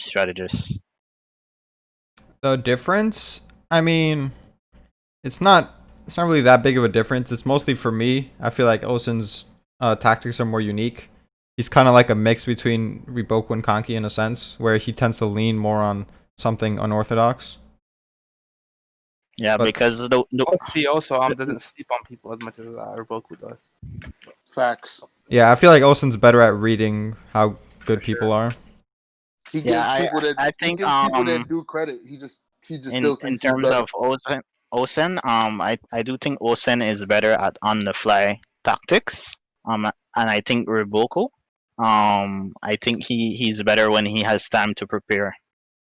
strategist. The difference, I mean, it's not really that big of a difference. It's mostly for me. I feel like Osen's tactics are more unique. He's kind of like a mix between Riboku and Kanki in a sense, where he tends to lean more on something unorthodox. Yeah, But because the He also doesn't sleep on people as much as Roku does. Facts. yeah, I feel like Osen's better at reading how good people are. He gives yeah, people that I he think gives people that do credit. He just still in thinks he's terms better. of Osen, I do think Osen is better at on the fly tactics. And I think Riboko, I think he's better when he has time to prepare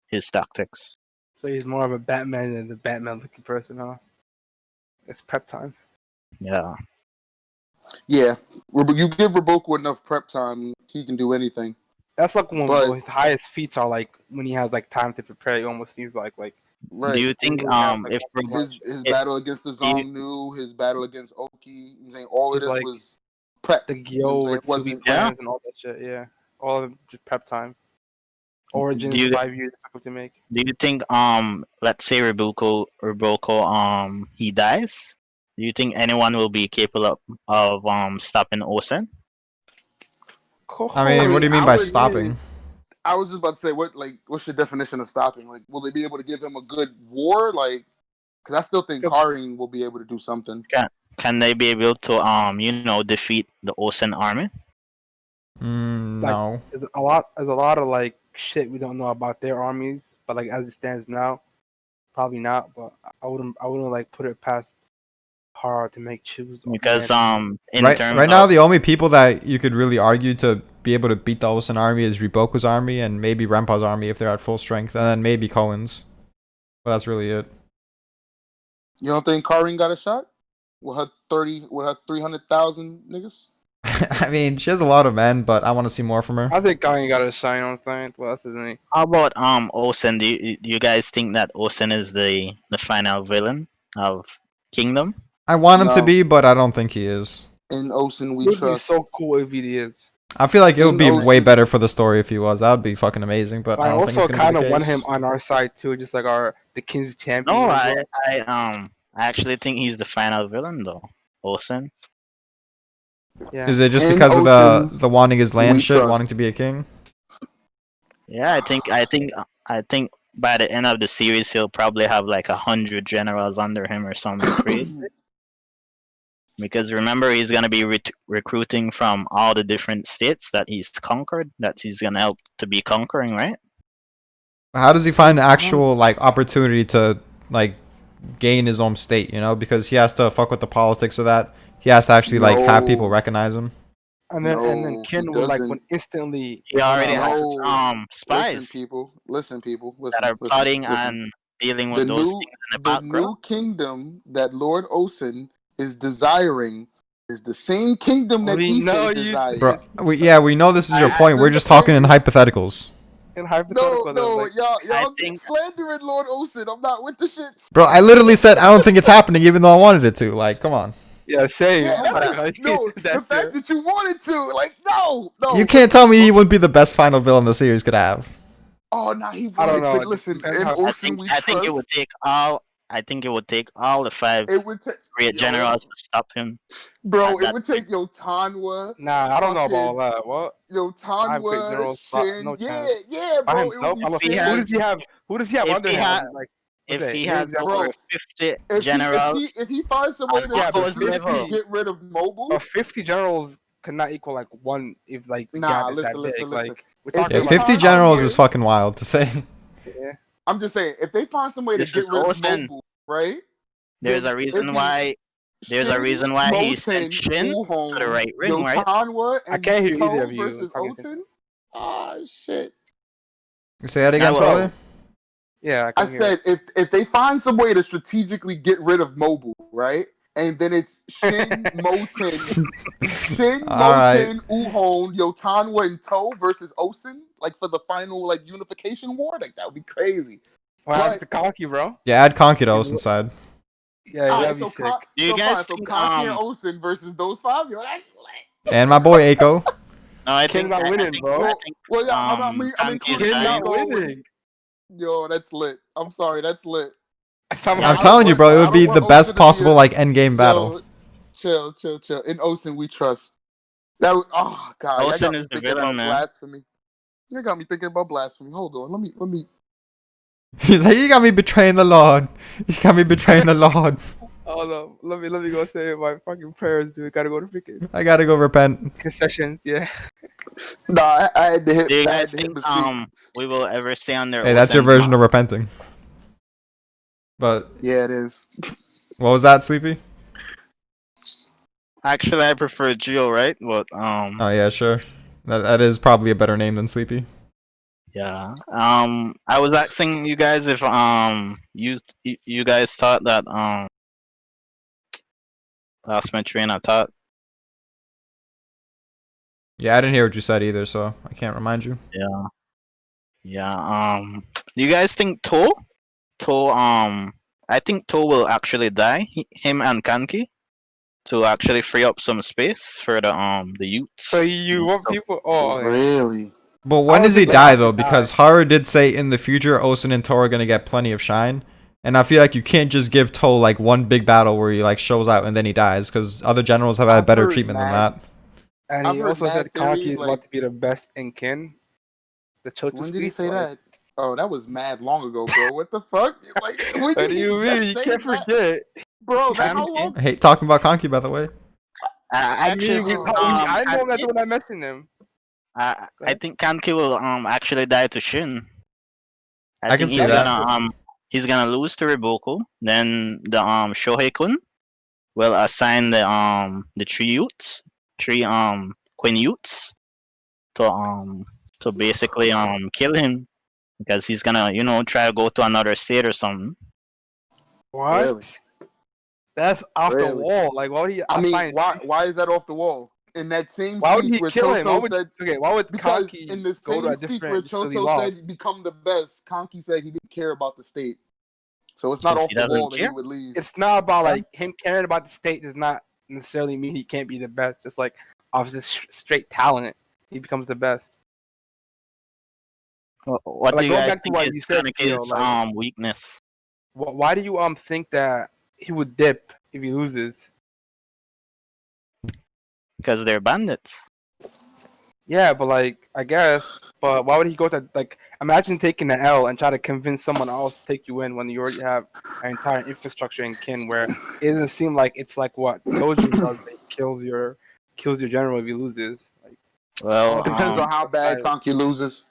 his tactics. So he's more of a Batman than the Batman looking person, huh? It's prep time. Yeah, Yeah, you give Roboco enough prep time, he can do anything. That's like when But- his highest feats are like when he has like time to prepare. It almost seems like Right. do you think really have, like, if his it- battle against the Zongnu, his battle against Oki, I'm saying all of He's this like was prep. the You know Gyo what I'm with saying? Subi Wasn't- plans and all that shit. Yeah, all of it just prep time. Origins Do you- 5 years it took him to make. do you think let's say Riboko he dies? Do you think anyone will be capable of stopping Osen? I mean, what do you mean I by would- stopping? I was just about to say, what's your definition of stopping? Like, will they be able to give him a good war? Like, because I still think Karin will be able to do something. Can they be able to defeat the Osen army? No. There's a lot of like shit we don't know about their armies, but like as it stands now, probably not. But I wouldn't like put it past Hara to make choose. Because in Right terms now, of, the only people that you could really argue to be able to beat the Osen army is Riboku's army and maybe Rempa's army if they're at full strength, and then maybe Cohen's. But that's really it. You don't think Karin got a shot? With her 300,000 niggas? I mean, she has a lot of men, but I want to see more from her. I think Kanye got a shine on thing. What else isn't he? how about Osen? Do you guys think that Osen is the final villain of Kingdom? I want him to No. be, but I don't think he is. In Osen, It we would be trust. so cool if he is. I feel like it would be Osen- way better for the story if he was. That would be fucking amazing, but I I don't think also it's gonna kind be the of want case. him on our side too, just like the King's champion. No, as I well. actually think he's the final villain though. Osen. Yeah. Is it just In because of Osen, the wanting his land we shit, trust. wanting to be a king? Yeah, I think by the end of the series he'll probably have like 100 generals under him or something crazy. Because remember, he's gonna be recruiting from all the different states that he's conquered. That he's gonna help to be conquering, right? How does he find actual like opportunity to like gain his own state? You know, because he has to fuck with the politics of that. He has to actually like have No. people recognize him. And then No, Ken he would like doesn't. when instantly. He already has No. spies Listen, people. that are plotting and dealing with the those new things in the the background. new kingdom that Lord Osen is desiring is the same kingdom that We know Issei you- desires. Bro, we know this is your I- point. We're just talking in hypotheticals. In No, hypothetical, no, like, y'all think- slandering Lord Osen. I'm not with the shits. Bro, I literally said I don't think it's happening, even though I wanted it to. Like, come on. yeah, same. Yeah, Like, no, the that's fact it. that you wanted to, like, no. You can't tell me he wouldn't be the best final villain the series could have. Oh, nah, he I don't would. know. But listen, Depends in how- Osen, we I think it trust. would take all. I think it would take all the 5 It would take, great yo, generals to stop him. bro. that It would take yo Tanwa, Nah, I don't know about all fucking- that. What? yo Five great Tanwa, generals, Shin. no Yeah, chance. yeah, By bro. It himself? would I'm be a Shin. fan. Who does he have? Who does he have If under he him? had- Like, If okay, he here's has the- over 50 generals, If he finds some way to Yeah, but strategically level. get rid of Mobile, but 50 generals cannot equal like one if like the Nah, gap is listen, that listen, big. listen. Like we're If talking Yeah, they about 50 find generals some is way- fucking wild to say. yeah. I'm just saying, if they find some way to This get is rid of Osen. Mobile, right? there's then a reason it'd be why. There's a Shin, reason why he sent Moten, Shin Uhon, to the right ring, right? Yotanwa, and I can't hear either Toe of you. versus Talking Oten. Ah, shit. Say that again, Yeah, Charlie? well, Yeah, I can hear said if they find some way to strategically get rid of Mobile, right? And then it's Shin, Moten, Alright. Uhon, Yotanwa, and Toe versus Osen, like for the final like unification war, like that would be crazy. What happens but- to Conky, bro? Yeah, add Conkidos inside. Yeah, Alright, that'd be so sick. Do you so guys fine, so think, Kanki and Osen versus those 5, yo, that's lit. And my boy Aiko. No, I Ken think not I winning, think, bro. I think Well, yeah, I mean, Kanki is Ken dying. not winning. Yo, that's lit. I'm sorry, that's lit. Somehow. I'm I don't telling you, want- bro, it I would don't be want the best Osen to be possible like end game battle. Yo, chill. In Osen, we trust. That was, oh god, y'all Osen got me is the thinking villain, about man. blasphemy. You got me thinking about blasphemy. Hold on, let me. He's like, you got me betraying the Lord. You got me betraying the Lord. Oh no, let me go say my fucking prayers, dude. Gotta go to freaking I gotta go repent. concessions. Yeah. Nah, I had to hit. Do you I guys had to hit think the speak. we will ever stay under Hey, that's your Osen's version of repenting. But Yeah, it is. what was that, Sleepy? Actually, I prefer Geo, right? But Oh yeah, sure. That is probably a better name than Sleepy. yeah. I was asking you guys if you guys thought that lost my train of thought. Yeah, I didn't hear what you said either, so I can't remind you. Yeah. Do you guys think To I think To will actually die. Him and Kanki to actually free up some space for the youths. So you want people? Oh, okay. Really? But I when don't does he think die Kanki though? died. Because Haru did say in the future Osen and To are gonna get plenty of shine. And I feel like you can't just give To like one big battle where he like shows out and then he dies, because other generals have had I've better heard treatment than mad- that. And I've he heard also mad said Kanki theories, is like- about to be the best in Kin. The Chocho When did he speech, say like, that? Oh, that was mad long ago, bro. What the fuck? Like, when What did do he you just mean? You say can't that? forget. Bro, that how Kanki? long? I hate talking about Kanki, by the way. I actually I mean, think, I know him Kanki- that when I mentioned him. I think Kanki will actually die to Shin. I can think see he's that. gonna he's gonna lose to Riboku. Then the Shohei-kun will assign the three Queen youths to basically kill him because he's gonna try to go to another state or something. What? Really? That's off the Really? wall. Like, why would he? I mean, assign- why is that off the wall? In that same Why would speech he where kill him? Why Choto would, said, okay, why would because Kanki in the go to same a speech where different just 'cause he Choto lost? said become the best, Kanki said he didn't care about the state. So it's not 'Cause off he the doesn't wall that he care? would leave. It's not about like him caring about the state does not necessarily mean he can't be the best. Just like off his straight talent, he becomes the best. What Like, do you going guys back to think what is you said, Theo, Kaneki's like- weakness? Why do you think that he would dip if he loses? Because they're bandits. Yeah, but like I guess, but why would he go to like? Imagine taking an L and try to convince someone else to take you in when you already have an entire infrastructure in Kin, where it doesn't seem like it's like what Toji does. It kills your general if he loses. Like, Well, Depends on how bad Kanki loses.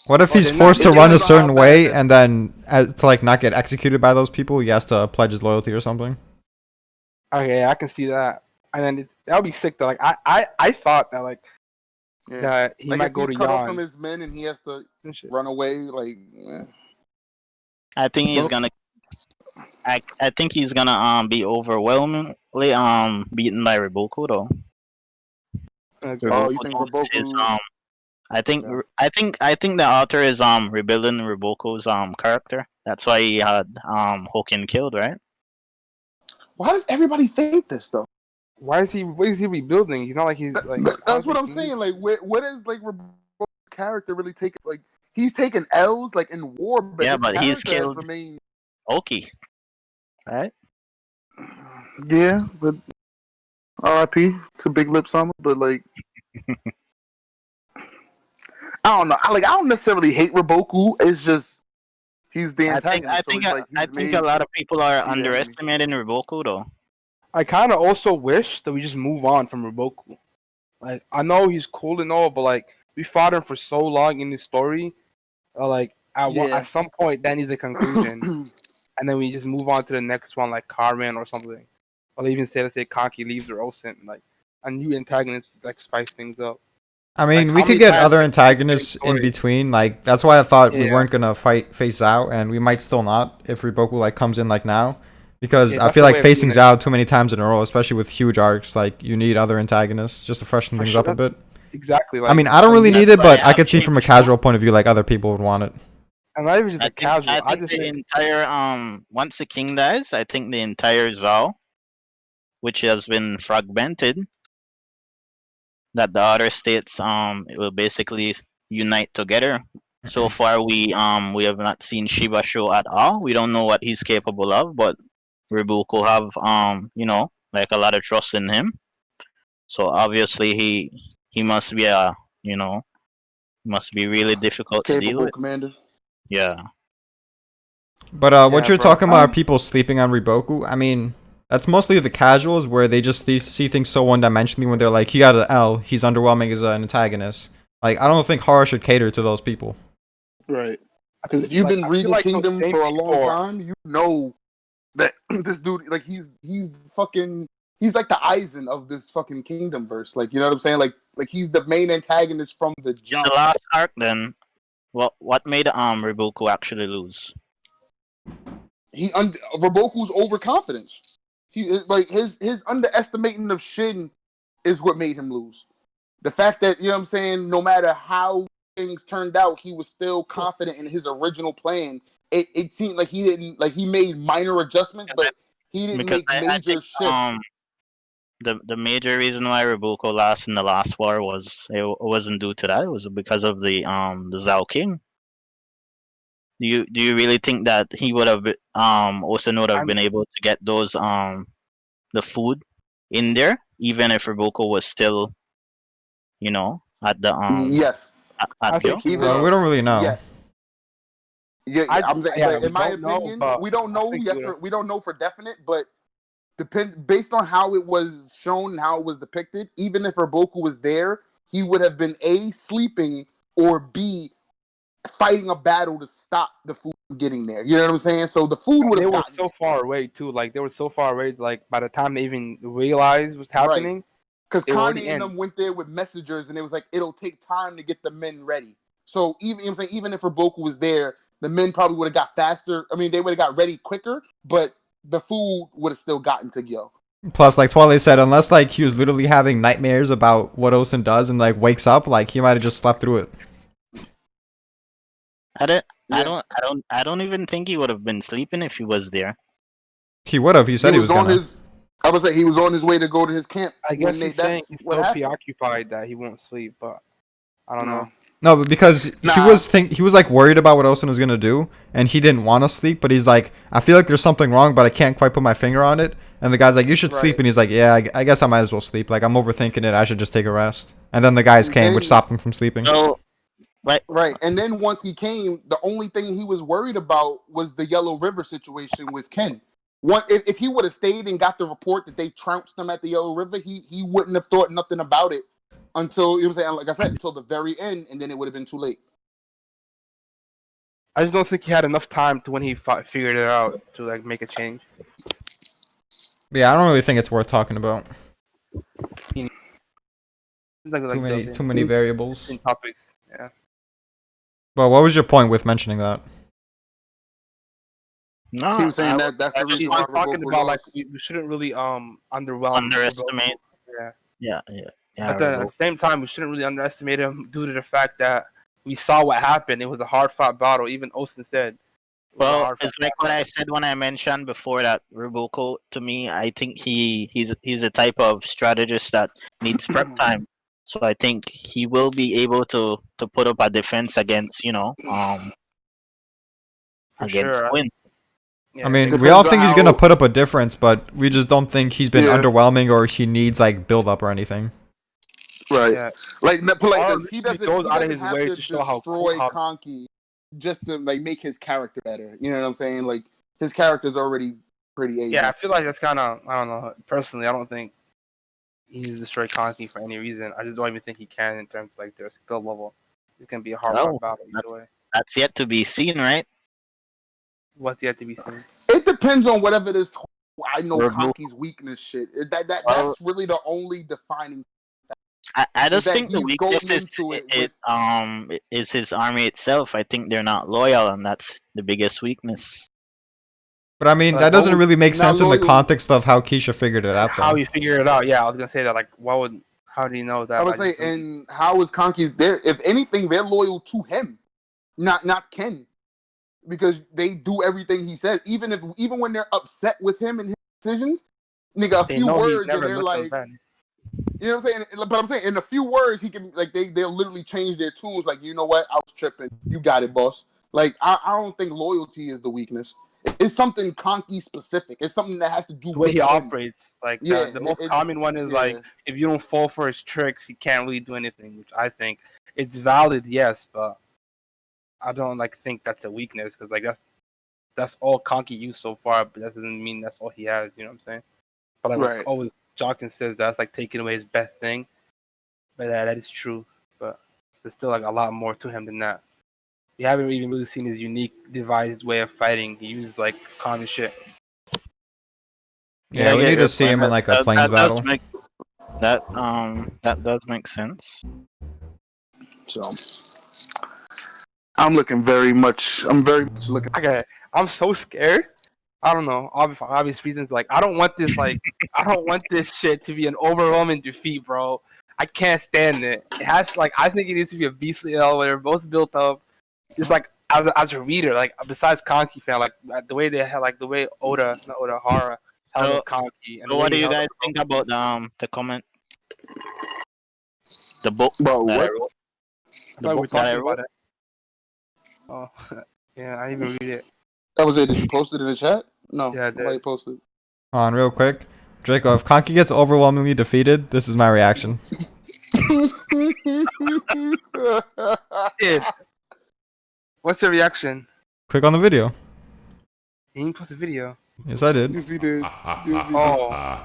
What if Well, he's they're not- forced to it run a depends on how certain bad way the- and then to like not get executed by those people, he has to pledge his loyalty or something? okay, I can see that, and then that would be sick though. Like I thought that like Yeah. that he Like might if go he's to cut off Yan from his men and he has to and shit. run away, like I think he's Well- gonna. I think he's gonna be overwhelmingly beaten by Riboku though. Oh, you think Riboku Riboku- is, I think Yeah. I think the author is rebuilding Riboku's character. That's why he had Hokin killed, right? why does everybody think this though? Why is he rebuilding? He's not like he's like. That's what I'm saying. Like, what is like Riboku's character really taking? Like, he's taking L's like in war, but Yeah, his but he's character has killed- remained. Oki, right? Yeah, but R.I.P. to Big Lip Summer, but like, I don't know. I don't necessarily hate Riboku. It's just he's the antagonist. I think so it's like I he's think made. a lot of people are the enemy. underestimating Riboku though. I kind of also wish that we just move on from Riboku. Like, I know he's cool and all, but like we fought him for so long in this story. Like Yeah. at some point that needs a conclusion, and then we just move on to the next one, like Carmen or something. Or even say, let's say Kanki leaves or Osen, like a new antagonist, like spice things up. I mean, Like, we how could many get times other have we antagonists getting in stories? between. Like that's why I thought we Yeah. weren't gonna face out, and we might still not if Riboku like comes in like now, because Yeah, I that's feel the like way of facing doing it. out too many times in a row, especially with huge arcs, like you need other antagonists just to freshen For things sure, up a bit. Exactly. Like, I mean, I don't really that's need it, why but I I could see think- from a casual point of view, like other people would want it. and not even just I a think, casual. I I think just the think entire once the king dies, I think the entire Zao, which has been fragmented, that the other states will basically unite together. So far, we have not seen Shiba show at all. We don't know what he's capable of, but Rebuko have like a lot of trust in him. So obviously he must be must be really difficult to deal Capable with. commander. Yeah. But what Yeah, you're bro. talking about are people sleeping on Riboku. I mean, that's mostly the casuals where they just see things so one-dimensionally when they're like, he got an L, he's underwhelming as an antagonist. Like, I don't think horror should cater to those people. Right. Because if you've been I feel reading like those Kingdom same for a long people- time, you know that this dude, like, he's fucking, he's like the Aizen of this fucking Kingdom verse. Like, you know what I'm saying? Like he's the main antagonist from the jump. The last arc, then, what made Rebuko actually lose? Roboku's overconfidence. He is like his underestimating of Shin is what made him lose. The fact that, you know what I'm saying, no matter how things turned out, he was still confident in his original plan. It seemed like he made minor adjustments, but he didn't Because make I major think shifts. the major reason why Rebuko lost in the last war was it wasn't due to that. It was because of the Zhao King. Do you really think that he would have Osen would have been able to get those the food in there even if Rebuko was still at the Yes, I at Gyo? think he even would. We don't really know. yes. Yeah, I'm saying, yeah, but we in my don't know, opinion, but we don't I know. think Yes, he sir, would've. we don't know for definite, but based on how it was shown and how it was depicted, even if Roboku was there, he would have been A, sleeping, or B, fighting a battle to stop the food from getting there. You know what I'm saying? So the food would They have were gotten so there. far away too. Like they were so far away. Like by the time they even realized what's Right. happening, Because it already Kanye and ended. them went there with messengers, and it was like it'll take time to get the men ready. So even, you know what I'm saying, even if Roboku was there, the men probably would have got faster. I mean, they would have got ready quicker, but the food would have still gotten to Gyo. Plus, like Twale said, unless like he was literally having nightmares about what Osen does and like wakes up, like he might have just slept through it. I Yeah. don't even think he would have been sleeping if he was there. He would have. He said he was on gonna. his. I would say he was on his way to go to his camp. I guess he's saying That's he's what so happened. preoccupied that he won't sleep. But I don't know. No, but because he Nah. was like worried about what Osen was gonna do, and he didn't want to sleep. But he's like, I feel like there's something wrong, but I can't quite put my finger on it. And the guy's like, you should sleep, Right. and he's like, yeah, I guess I might as well sleep. Like I'm overthinking it. I should just take a rest. And then the guys came, which Then- stopped him from sleeping. So, Right. And then once he came, the only thing he was worried about was the Yellow River situation with Ken. If he would have stayed and got the report that they trounced him at the Yellow River, he wouldn't have thought nothing about it until, you know what I'm saying, like I said, until the very end, and then it would have been too late. I just don't think he had enough time to when he figured it out to like make a change. Yeah, I don't really think it's worth talking about. Like, Too many variables. in topics. Yeah. But what was your point with mentioning that? no, He was saying I that's the I just reason He's why talking Roboku about like lost. we shouldn't really underwhelm. underestimate. Yeah. Yeah. At the same time, we shouldn't really underestimate him due to the fact that we saw what happened. It was a hard fought battle. Even Osen said. it was a Well, hard-fought it's like what I said when I mentioned before that Rebuko, to me, I think he's a type of strategist that needs prep time. So I think he will be able to put up a defense against For against sure. Quinn. Yeah, I mean, Depends we all on think he's how- gonna put up a difference, but we just don't think he's been Yeah. underwhelming or he needs like build up or anything. Right. yeah. Like Or this. He he doesn't, goes he out of doesn't his have way to to show how destroy how- Conky just to like make his character better. You know what I'm saying? Like his character's already pretty able. Yeah, I feel like that's kind of I don't know. Personally, I don't think he needs to destroy Conky for any reason. I just don't even think he can in terms of like their skill level. It's gonna be a hard Well, battle that's- either way. That's yet to be seen, right? What's yet to be seen? It depends on whatever this. I know Rebu- Conky's weakness shit. Well- That's really the only defining. I just that think the he's weakness going into it is his army itself. I think they're not loyal, and that's the biggest weakness. But I mean, Like, that what doesn't would- really make not sense in the loyal- context of how Keisha figured it out. How Though. you figure it out? Yeah, I was gonna say that. Like, how do you know that? I would Like, say, and how is Conky's there? If anything, they're loyal to him, not Ken, because they do everything he says. Even when they're upset with him and his decisions, nigga, a they few know he words and never they're lets them like, bend. You know what I'm saying? But I'm saying in a few words, he can like they'll literally change their tunes. Like, you know what? I was tripping. You got it, boss. Like, I don't think loyalty is the weakness. It's something Conky specific. It's something that has to do The way with he him. operates, like Yeah, the most it's- common one is yeah. like if you don't fall for his tricks, he can't really do anything. Which I think it's valid, yes, but I don't like think that's a weakness because like that's all Conky used so far, but that doesn't mean that's all he has. You know what I'm saying? But like Right. always, Jawkins says that's like taking away his best thing, but that is true. But there's still like a lot more to him than that. We haven't even really seen his unique devised way of fighting. He uses like common shit. Yeah, I we get need your to see point. him in like a That- plains that battle. does make that does make sense. So I'm very much looking. Okay, I'm so scared. I don't know. For obvious reasons, like I don't want this. Like I don't want this shit to be an overwhelming defeat, bro. I can't stand it. It has like I think it needs to be a beastly L where they're both built up. Just like as a reader, like besides Conky fan, like the way they had like the way Hara held up Conky. And So the way what do he you held guys up think about the comment, the book About that I what? wrote? I The thought we were book that I talking wrote. about it. Oh, yeah, I didn't even read it. That was it. Did you post it in the chat? No, Yeah, I did. nobody posted. Hold on, real quick. Draco, if Conky gets overwhelmingly defeated, this is my reaction. Kid, what's your reaction? Click on the video. He didn't post a video. Yes, I did. Yes, he did. Yes, he did. Oh,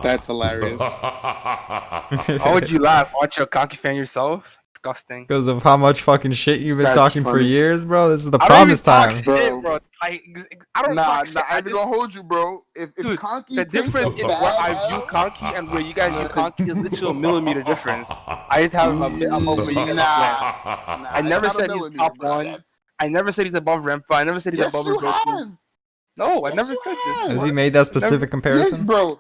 That's hilarious. how would you laugh? Aren't you a Conky fan yourself? Disgusting. Because of how much fucking shit you've been That's talking for funny. years, bro. This is the I don't even promise talk time. shit, bro. I don't Nah, talk shit. I I ain't just, gonna hold you, bro. If Dude, Conky the takes difference a in bad where I view L- Conky and where you guys view Conky is literally a millimeter difference. I just have a bit above where you guys went. Nah, I never it's not a said he's millimeter, top bro. one. That's- I never said he's above Rempa. I never said he's Yes, above you Roboku. have. No, I Yes, never you said this. have. Has he made that specific Yes, comparison? bro.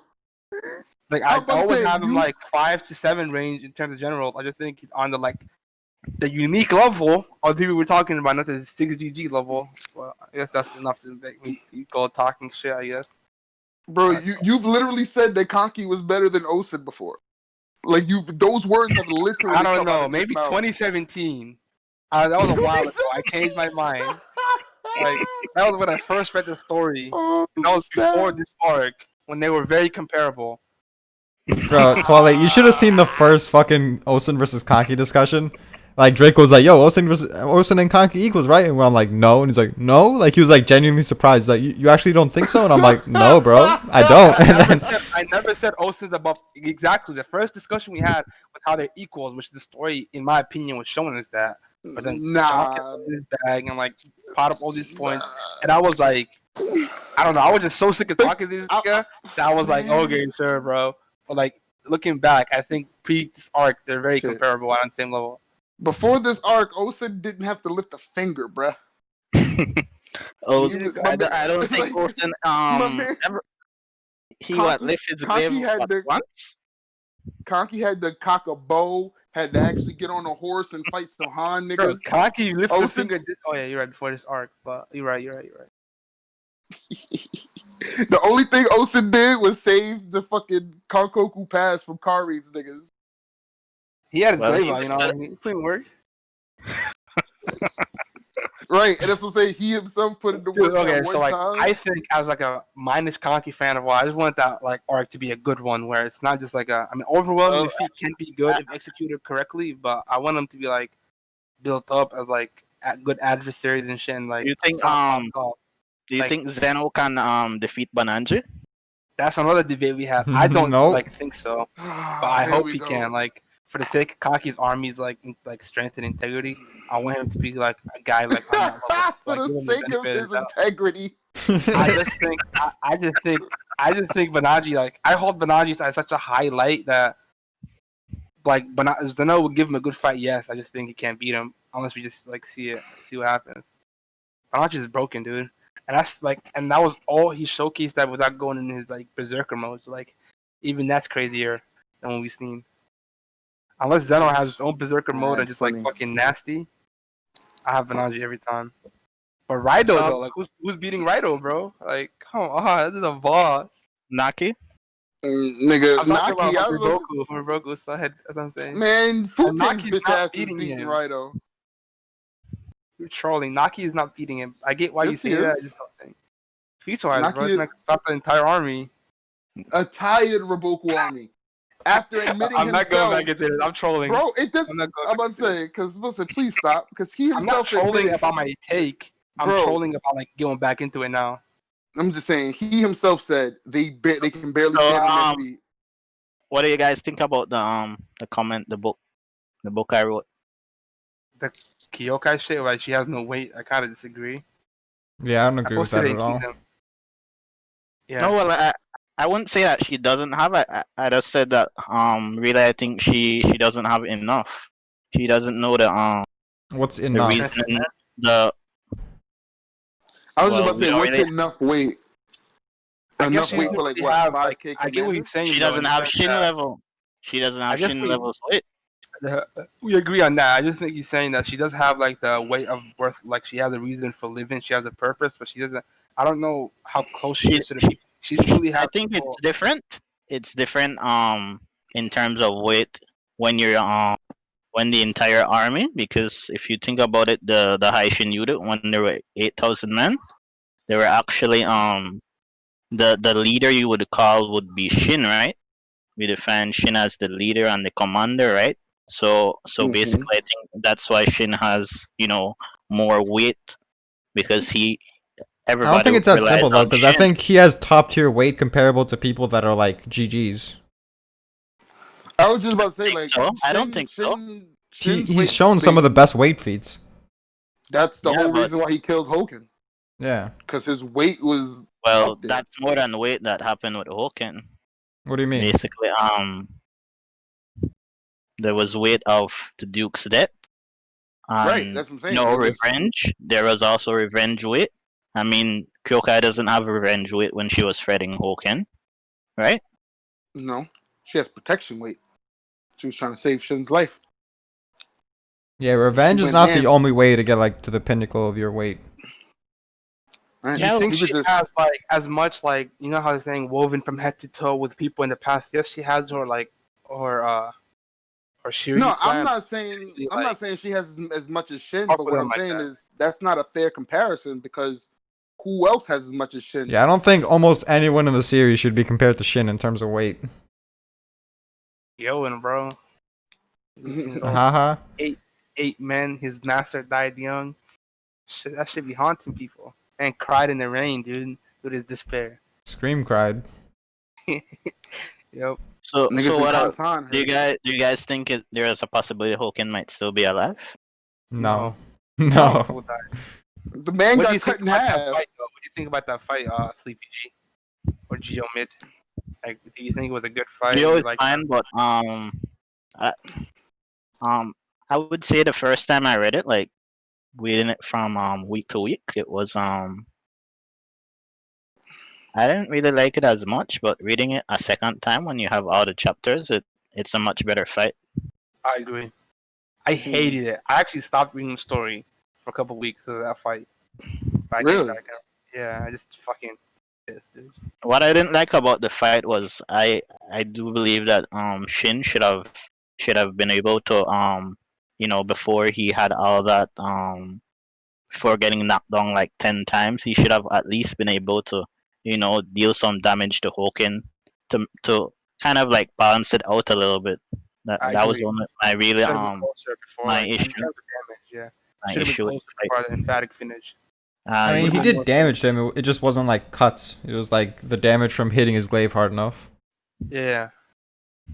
Like I'm I about to always say, have him you- like 5 to 7 range in terms of general. I just think he's on the like the unique level of the people we're talking about, not the 6GG level. Well, I guess that's enough to make me go talking shit. I guess. Bro, you've literally said that Conky was better than Osin before. Like those words have literally. I don't come out know. of your Maybe mouth. 2017. That was a while ago. I changed my mind. Like that was when I first read the story. Oh, And that was before snap. this arc when they were very comparable. Bro, Twilight, you should have seen the first fucking Osin versus Conky discussion. Like, Drake was like, yo, Osin and Conky equals, right? And I'm like, no. And he's like, no? Like, he was like genuinely surprised. Like, you actually don't think so? And I'm like, no, bro, I don't. And then, I never said Osin's above. Exactly. The first discussion we had was how they're equals, which the story, in my opinion, was showing us that. But then John Nah. kept in his bag and like pot up all these points, and I was like, I don't know. I was just so sick of talking to this nigga that I was like, okay, sure, bro. But like looking back, I think pre this arc, they're very Shit. comparable on the same level. Before this arc, Osin didn't have to lift a finger, bruh. Oh, He was- I don't think like, Ocean my man- ever, he Conky- what lifted the Conky wave had what, the- once. Conky had to cock a bow, had to actually get on a horse and fight some Han Bro, niggas. Kaki lifted the Osin- finger. Oh yeah, you're right. Before this arc, but you're right. The only thing Osin did was save the fucking Kankoku pass from Kari's niggas. He had his Well, blade he- on, you know. He putting work. Right, and that's what I'm saying. He himself put in the work Dude, okay, that so one like time. I think as like a minus Conky fan of a while, I just want that like arc to be a good one where it's not just like a. I mean, overwhelming Well, defeat can be good if executed correctly, but I want them to be like built up as like good adversaries and shit. And like, You think, soft. Do you Like- think Zeno can defeat Bananji? That's another debate we have. I don't Nope. like think so, but I Here hope we he go. can. Like for the sake of Kaki's army's like strength and integrity, I want him to be like a guy like on that level. For Like, the give him sake of benefit his the doubt. integrity. I just think Banaji, like I hold Banaji at such a high light that like Zeno would give him a good fight. Yes, I just think he can't beat him unless we just like see what happens. Banaji is broken, dude, and that's like, and that was all he showcased that without going in his like berserker mode. So, like, even that's crazier than what we've seen. Unless Zeno has his own berserker mode and just like funny. fucking nasty, I have Banaji every time. But Raido though, like who's beating Raido, bro? Like, come on, this is a boss. Naki? Nigga, I'm talking Naki, about from Roku side. That's what I'm saying. man, And Futen's Naki's bitch not ass is beating beating him. Raido. You're trolling. Naki is not beating him. I get why you Yes, he say that. I is. just don't think. Future wise, bro, Naki it's is not gonna stop the entire army. a tired Raboku army. After admitting I'm not going himself, back into this. I'm trolling. bro, it does. I'm not going I'm back about to into say, because listen, please stop, because he I'm not himself trolling admitted, about my take. I'm bro. trolling about like going back into it now. I'm just saying, he himself said they can barely So, stand on their feet. what do you guys think about the comment, the book I wrote? The Kyokai shit, like she has no weight. I kind of disagree. Yeah, I don't I agree with posted that it at in all. Kingdom. Yeah. No, well, I wouldn't say that she doesn't have it. I just said that really I think she doesn't have enough. She doesn't know What's the enough? reason the I was just well, about to we say, don't what's really. enough weight? I guess Enough she weight doesn't for like really what? have 5K I get what you're commanders? saying. She though, in doesn't the have sense Shin that- level. She doesn't I have guess Shin levels weight. we agree on that. I just think he's saying that she does have like the weight of worth, like she has a reason for living, she has a purpose, but she doesn't. I don't know how close she is to the people. She doesn't really I have. think people. it's different. It's different in terms of weight when you're when the entire army, because if you think about it, the Haishin unit, when there were 8,000 men, they were actually the leader you would call would be Shin, right? We define Shin as the leader and the commander, right? So Mhm. basically I think that's why Shin has, more weight, because I don't everybody think it's that relies simple though, on because I Shin. think he has top tier weight comparable to people that are like GGs. I was just about to say, like, so. I don't think so. Shin's He's weight shown some of the best weight feats. That's the Yeah, whole but reason why he killed Hoken, Yeah. because his weight was well, up there. that's more than weight that happened with Hoken. What do you mean? Basically, there was weight of the Duke's death, Right, and that's what I'm saying. It was- revenge. There was also revenge weight. I mean, Kyokai doesn't have revenge weight when she was fighting Hoken, right? No, she has protection weight. She was trying to save Shin's life. Yeah, revenge is went not ham. the only way to get like to the pinnacle of your weight. Right? Do you think He she was just- has like as much like you know how they're saying woven from head to toe with people in the past? Yes, she has her like or Shiryu No, clan. I'm not saying she has as much as Shin, Fuck but with what him I'm like saying that. is that's not a fair comparison, because who else has as much as Shin? Yeah, I don't think almost anyone in the series should be compared to Shin in terms of weight. Yo, and bro. Haha. 8 men. His master died young. Shit, that should be haunting people. And cried in the rain, dude, with his despair. Scream cried. Yep. So Niggas so in what Kantan do you heard guys think there is a possibility Hoken might still be alive? No. Who No. died? the man What do you got think cut in about that half. fight, though? What do you think about that fight, Sleepy G or Geo Mid? Like, do you think it was a good fight? Geo is Like, fine, but I, I would say the first time I read it, like reading it from week to week, it was I didn't really like it as much, but reading it a second time when you have all the chapters, it's a much better fight. I agree. I hated it. I actually stopped reading the story for a couple weeks of that fight. But I came Really? back. Yeah, I just fucking pissed, dude. What I didn't like about the fight was I do believe that Shin should have been able to before he had all that before getting knocked down like 10 times, he should have at least been able to deal some damage to Hoken to kind of like balance it out a little bit. That I that was agree. one of my really Should have been closer before. my Like, in issue. terms of damage, yeah. my Should have been issue with closer the fight. before the emphatic finish. I mean, he And did damage to him. It just wasn't like cuts. It was like the damage from hitting his glaive hard enough. Yeah.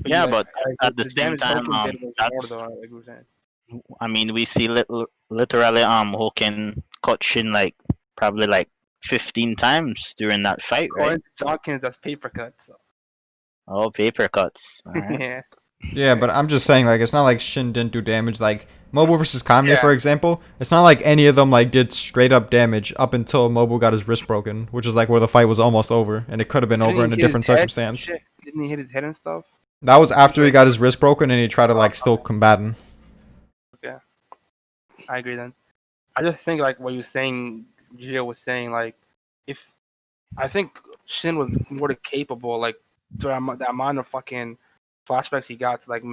Yeah, but I at the same damage time, Hogan did was more, that's though, like we were saying. I mean, we see literally Hoken cut Shin like probably like 15 times during that fight, right? According to Jonkins, that's paper cut. So. Oh, paper cuts. Alright. Yeah. Yeah, but I'm just saying, like, it's not like Shin didn't do damage. Like, Mobu versus Kame, Yeah. for example, it's not like any of them, like, did straight up damage up until Mobu got his wrist broken, which is, like, where the fight was almost over, and it could have been over in a different circumstance. Shit. Didn't he hit his head and stuff? That was after he got his wrist broken and he tried to, like, still combat him. I agree then. I just think like what you were saying, Gio was saying, like if I think Shin was more capable, like the amount of fucking flashbacks he got to like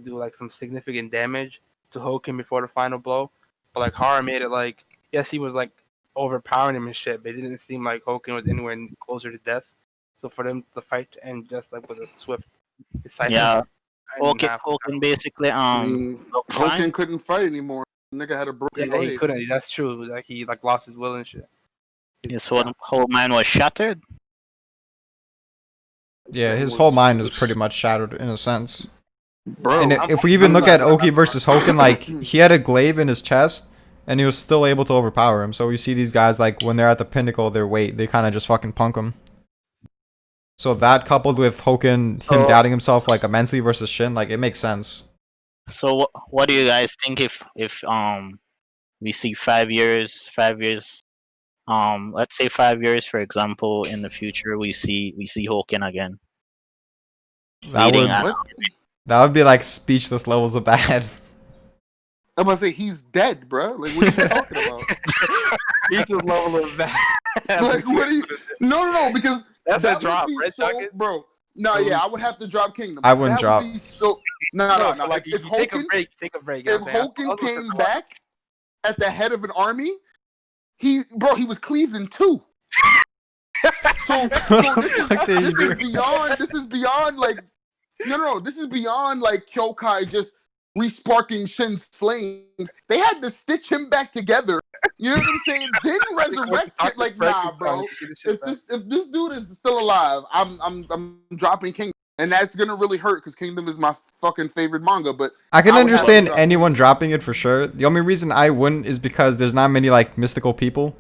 do like some significant damage to Hoken before the final blow. But like Hara made it like yes he was like overpowering him and shit, but it didn't seem like Hoken was anywhere closer to death. So for them to fight to end just like with a swift, decisive. Yeah, and Hoken basically I mean, looked fine. Hogan couldn't fight anymore. Nigga had a broken Yeah, he leg. couldn't. That's true. Like he like lost his will and shit. His whole mind was shattered. Yeah, That his was- whole mind was pretty much shattered in a sense. Bro. And I'm- if we even I'm look not- at Oki versus Hoken, like he had a glaive in his chest, and he was still able to overpower him. So we see these guys like when they're at the pinnacle of their weight, they kind of just fucking punk him. So that coupled with Hoken, him Oh. doubting himself like immensely versus Shin, like it makes sense. So what do you guys think if we see 5 years, let's say 5 years for example, in the future we see Hoken again. That Leading would at- What? that would be like speechless levels of bad. I'm gonna say he's dead, bro. Like, what are you talking about? Reach's level of that. Like, what are you? No, because That's that a would drop, be right, so, Socket? bro. No, yeah, I would have to drop Kingdom. I wouldn't That drop. Would be so no. but, like, If you take a Hogan, break, take a break. you if know what I'm saying? Hogan came back at the head of an army, he was cleaved in two. So this is beyond like no, this is beyond like Kyokai just resparking Shin's flames. They had to stitch him back together. You know what I'm saying? Didn't resurrect it. Like, nah, bro. If this dude is still alive, I'm dropping Kingdom, and that's gonna really hurt because Kingdom is my fucking favorite manga. But I can I would have understand to drop anyone dropping it for sure. The only reason I wouldn't is because there's not many like mystical people.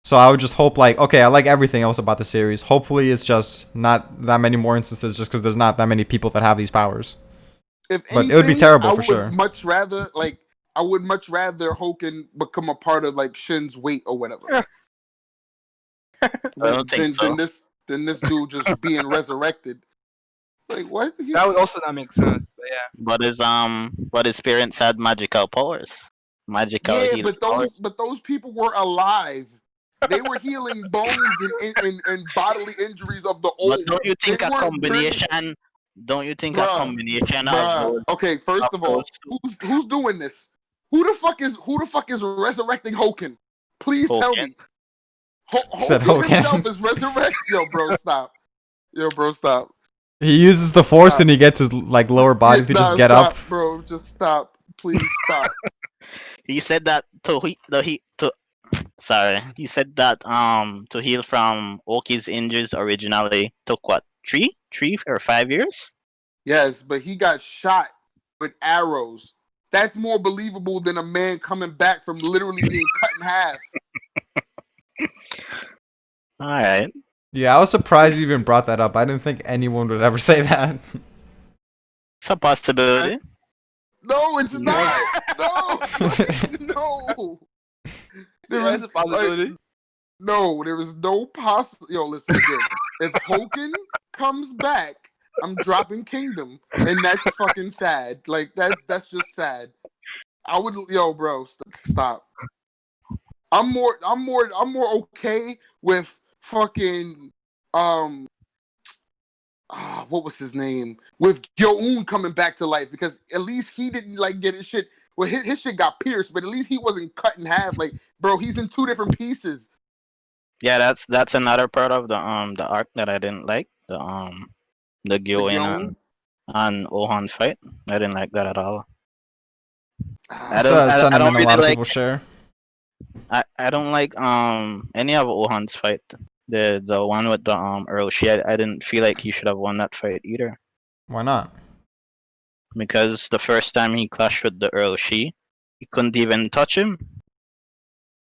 So I would just hope like, okay, I like everything else about the series. Hopefully it's just not that many more instances just because there's not that many people that have these powers. if But it would be anything, terrible I for would sure. Much rather I would much rather Hoken become a part of like Shin's weight or whatever. I don't think so. Than this dude just being resurrected. Like what? That would also not make sense. But yeah. But his parents had magical powers. Magical Yeah, healing but those people were alive. They were healing bones and bodily injuries of the old. But don't you think They a weren't combination? Don't you think Bruh, a combination of Bruh, those? okay, first of all, who's doing this? Who the fuck is resurrecting Hoken? Please tell Hoken? me. Said Hoken Hoken. himself is resurrected. Yo, bro, stop. He uses the force and he gets his like lower body to just get stop, up. bro. Just stop. Please stop. He said that he said that to heal from Oki's injuries originally took what, 3 or 5 years? Yes, but he got shot with arrows. That's more believable than a man coming back from literally being cut in half. All right. Yeah, I was surprised you even brought that up. I didn't think anyone would ever say that. It's a possibility. No, it's not. No, no. There is a possibility. no. There is no possible. Yo, listen again. If Hoken comes back, I'm dropping Kingdom, and that's fucking sad. Like that's just sad. I would, yo, bro, stop. I'm more okay with fucking what was his name? With Gyo-un coming back to life because at least he didn't like get his shit. Well, his shit got pierced, but at least he wasn't cut in half. Like, bro, he's in two different pieces. Yeah, that's another part of the arc that I didn't like. The Gyoin and Ohan fight. I didn't like that at all. I That's don't, a I, don't- I sentiment don't a really lot of like. people share. I don't like any of Ohan's fight. The one with the Earl Shi. I didn't feel like he should have won that fight either. Why not? Because the first time he clashed with the Earl Shi, he couldn't even touch him.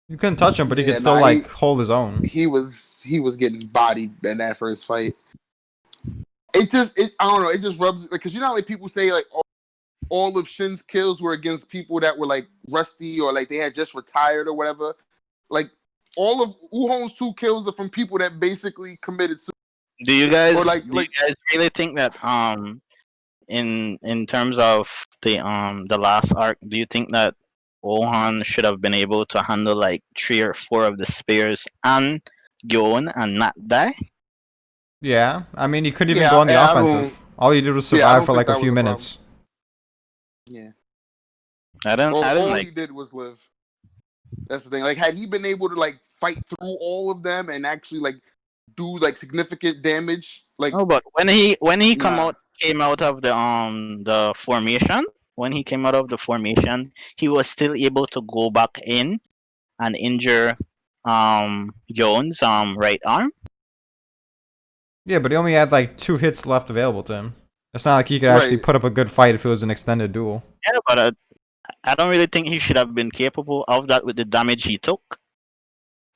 You couldn't touch him, but he Yeah, could still nah, like hold his own. He was getting bodied in that first fight. I don't know. It just rubs because you know how like people say like all of Shin's kills were against people that were like rusty or like they had just retired or whatever. Like all of Uhon's 2 kills are from people that basically committed suicide. Do you guys Or do you guys really think that in terms of the last arc, do you think that Ohan should have been able to handle like 3 or 4 of the spears and Gyon and not die? Yeah, I mean, he couldn't even Yeah, go on the I offensive. All he did was Yeah, I survive don't for think like a that few was a problem. minutes. Yeah. I didn't All like. he did was live. That's the thing. Like, had he been able to like fight through all of them and actually like do like significant damage, like No, but when he nah. came out of the formation, when he came out of the formation, he was still able to go back in and injure Jones right arm. Yeah, but he only had like 2 hits left available to him. It's not like he could actually Right. put up a good fight if it was an extended duel. Yeah, but I don't really think he should have been capable of that with the damage he took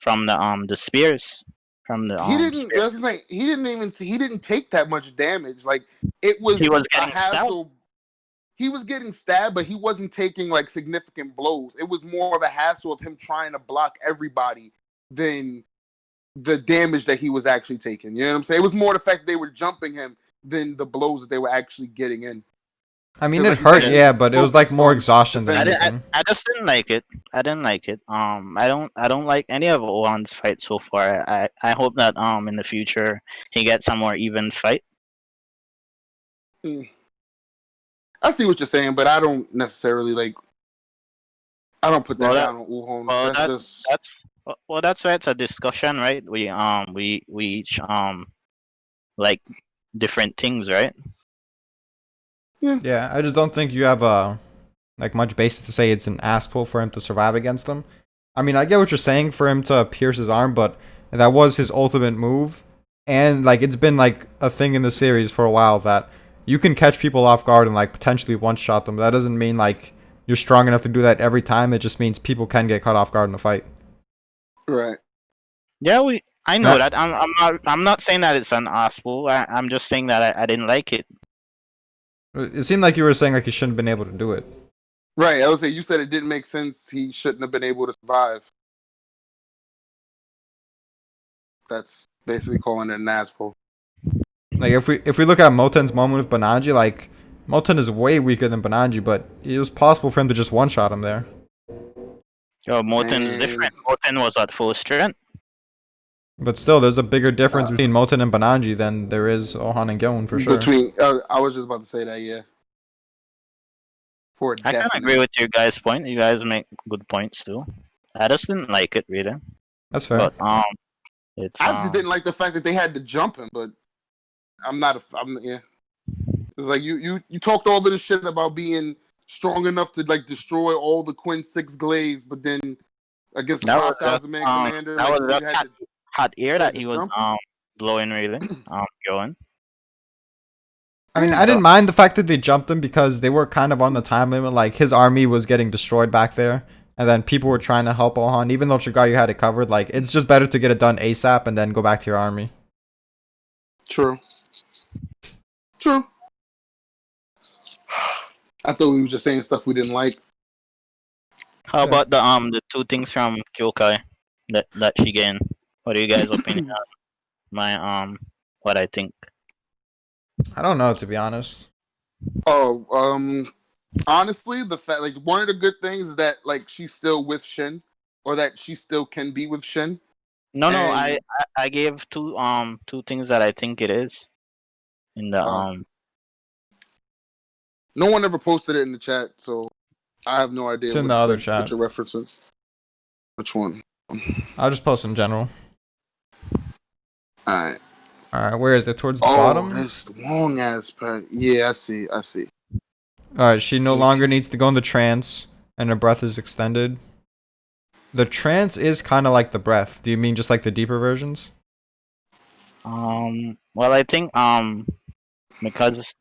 from the spears, from the He didn't. spear. That's the thing. He didn't even. He didn't take that much damage. Like it He was was a getting stabbed. hassle. He was getting stabbed, but he wasn't taking like significant blows. It was more of a hassle of him trying to block everybody than the damage that he was actually taking. You know what I'm saying? It was more the fact they were jumping him than the blows that they were actually getting in. I mean, 'Cause it like you hurt, said, yeah, he's but it was like focused more on exhaustion than defending. anything. I just didn't like it. I didn't like it. I don't like any of Owen's fights so far. I hope that in the future he gets a more even fight. I see what you're saying, but I don't necessarily like. I don't put that Well, that, down on Uhon. well, That's that just that's why it's a discussion, right? We each like different things, right? Yeah, I just don't think you have like much basis to say it's an ass pull for him to survive against them. I mean, I get what you're saying for him to pierce his arm, but that was his ultimate move, and like it's been like a thing in the series for a while that you can catch people off guard and like potentially one shot them. That doesn't mean like you're strong enough to do that every time. It just means people can get caught off guard in a fight. right. Yeah, I know Not- that. I'm not saying that it's an ass pull. I'm just saying that I didn't like it. It seemed like you were saying like he shouldn't have been able to do it. Right. I would say you said it didn't make sense. He shouldn't have been able to survive. That's basically calling it an asshole. Like if we look at Moten's moment with Banaji, like Moten is way weaker than Banaji, but it was possible for him to just one shot him there. Yo, Moten's And- different. Moten was at full strength. But still, there's a bigger difference between Moten and Banaji than there is Ohan and Gyon for sure. Between, I was just about to say that. Yeah. For I kind of agree with your guys' point. You guys make good points too. I just didn't like it really, That's fair. but it's I just didn't like the fact that they had to jump him, but I'm not. Yeah. It's like you talked all of this shit about being strong enough to like destroy all the Quinn 6 glaives, but then against the That was 5,000 man commander, that like, was you just had to, hot air that to he was jump. blowing really going. I mean, I didn't mind the fact that they jumped him because they were kind of on the time limit. Like his army was getting destroyed back there, and then people were trying to help Ohan. Even though Chigayu had it covered, like it's just better to get it done ASAP and then go back to your army. True. I thought we were just saying stuff we didn't like. How Yeah. about the two things from Kyokai that she gained? What are you guys' opinion on my what I think? I don't know, to be honest. Oh, honestly, the fact like one of the good things is that like she's still with Shin, or that she still can be with Shin. No, And- I gave two things that I think it is in the Oh. No one ever posted it in the chat, so I have no idea. It's in the other what chat. you're referencing. Which one? I'll just post in general. All right. All right, where is it? Towards the Oh, bottom. this long ass part. Yeah, I see. All right, she no longer needs to go in the trance, and her breath is extended. The trance is kind of like the breath. Do you mean just like the deeper versions? well, I think because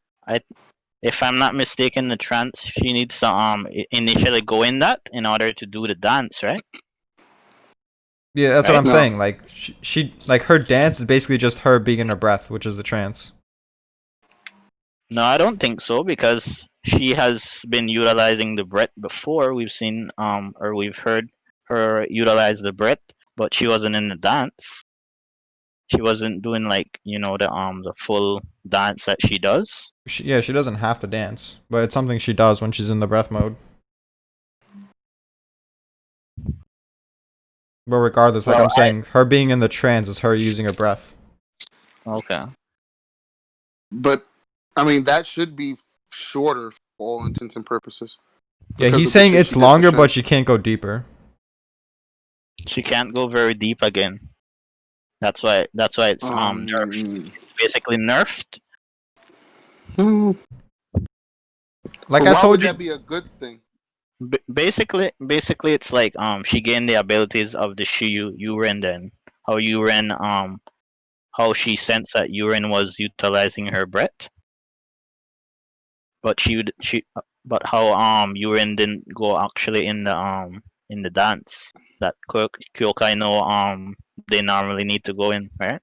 if I'm not mistaken, the trance she needs to initially go in that in order to do the dance, right? Yeah, that's Right? what I'm No. saying. Like she like her dance is basically just her being in her breath, which is the trance. No, I don't think so because she has been utilizing the breath before. We've seen or we've heard her utilize the breath, but she wasn't in the dance. She wasn't doing like the full dance that she does. Yeah, she doesn't have to dance, but it's something she does when she's in the breath mode. But regardless, like Well, I'm saying, her being in the trance is her using her breath. Okay. But I mean, that should be shorter for all intents and purposes. Yeah, because he's of the saying shit it's she did for longer, Shin. but she can't go deeper. She can't go very deep again. That's why it's basically nerfed. Hmm. Like But I why told would you, that be a good thing? Basically, it's like she gained the abilities of the Shiyu Uren. Then how Uren how she sensed that Uren was utilizing her breath, but but how Uren didn't go actually in the dance that Kyokai know they normally need to go in, right?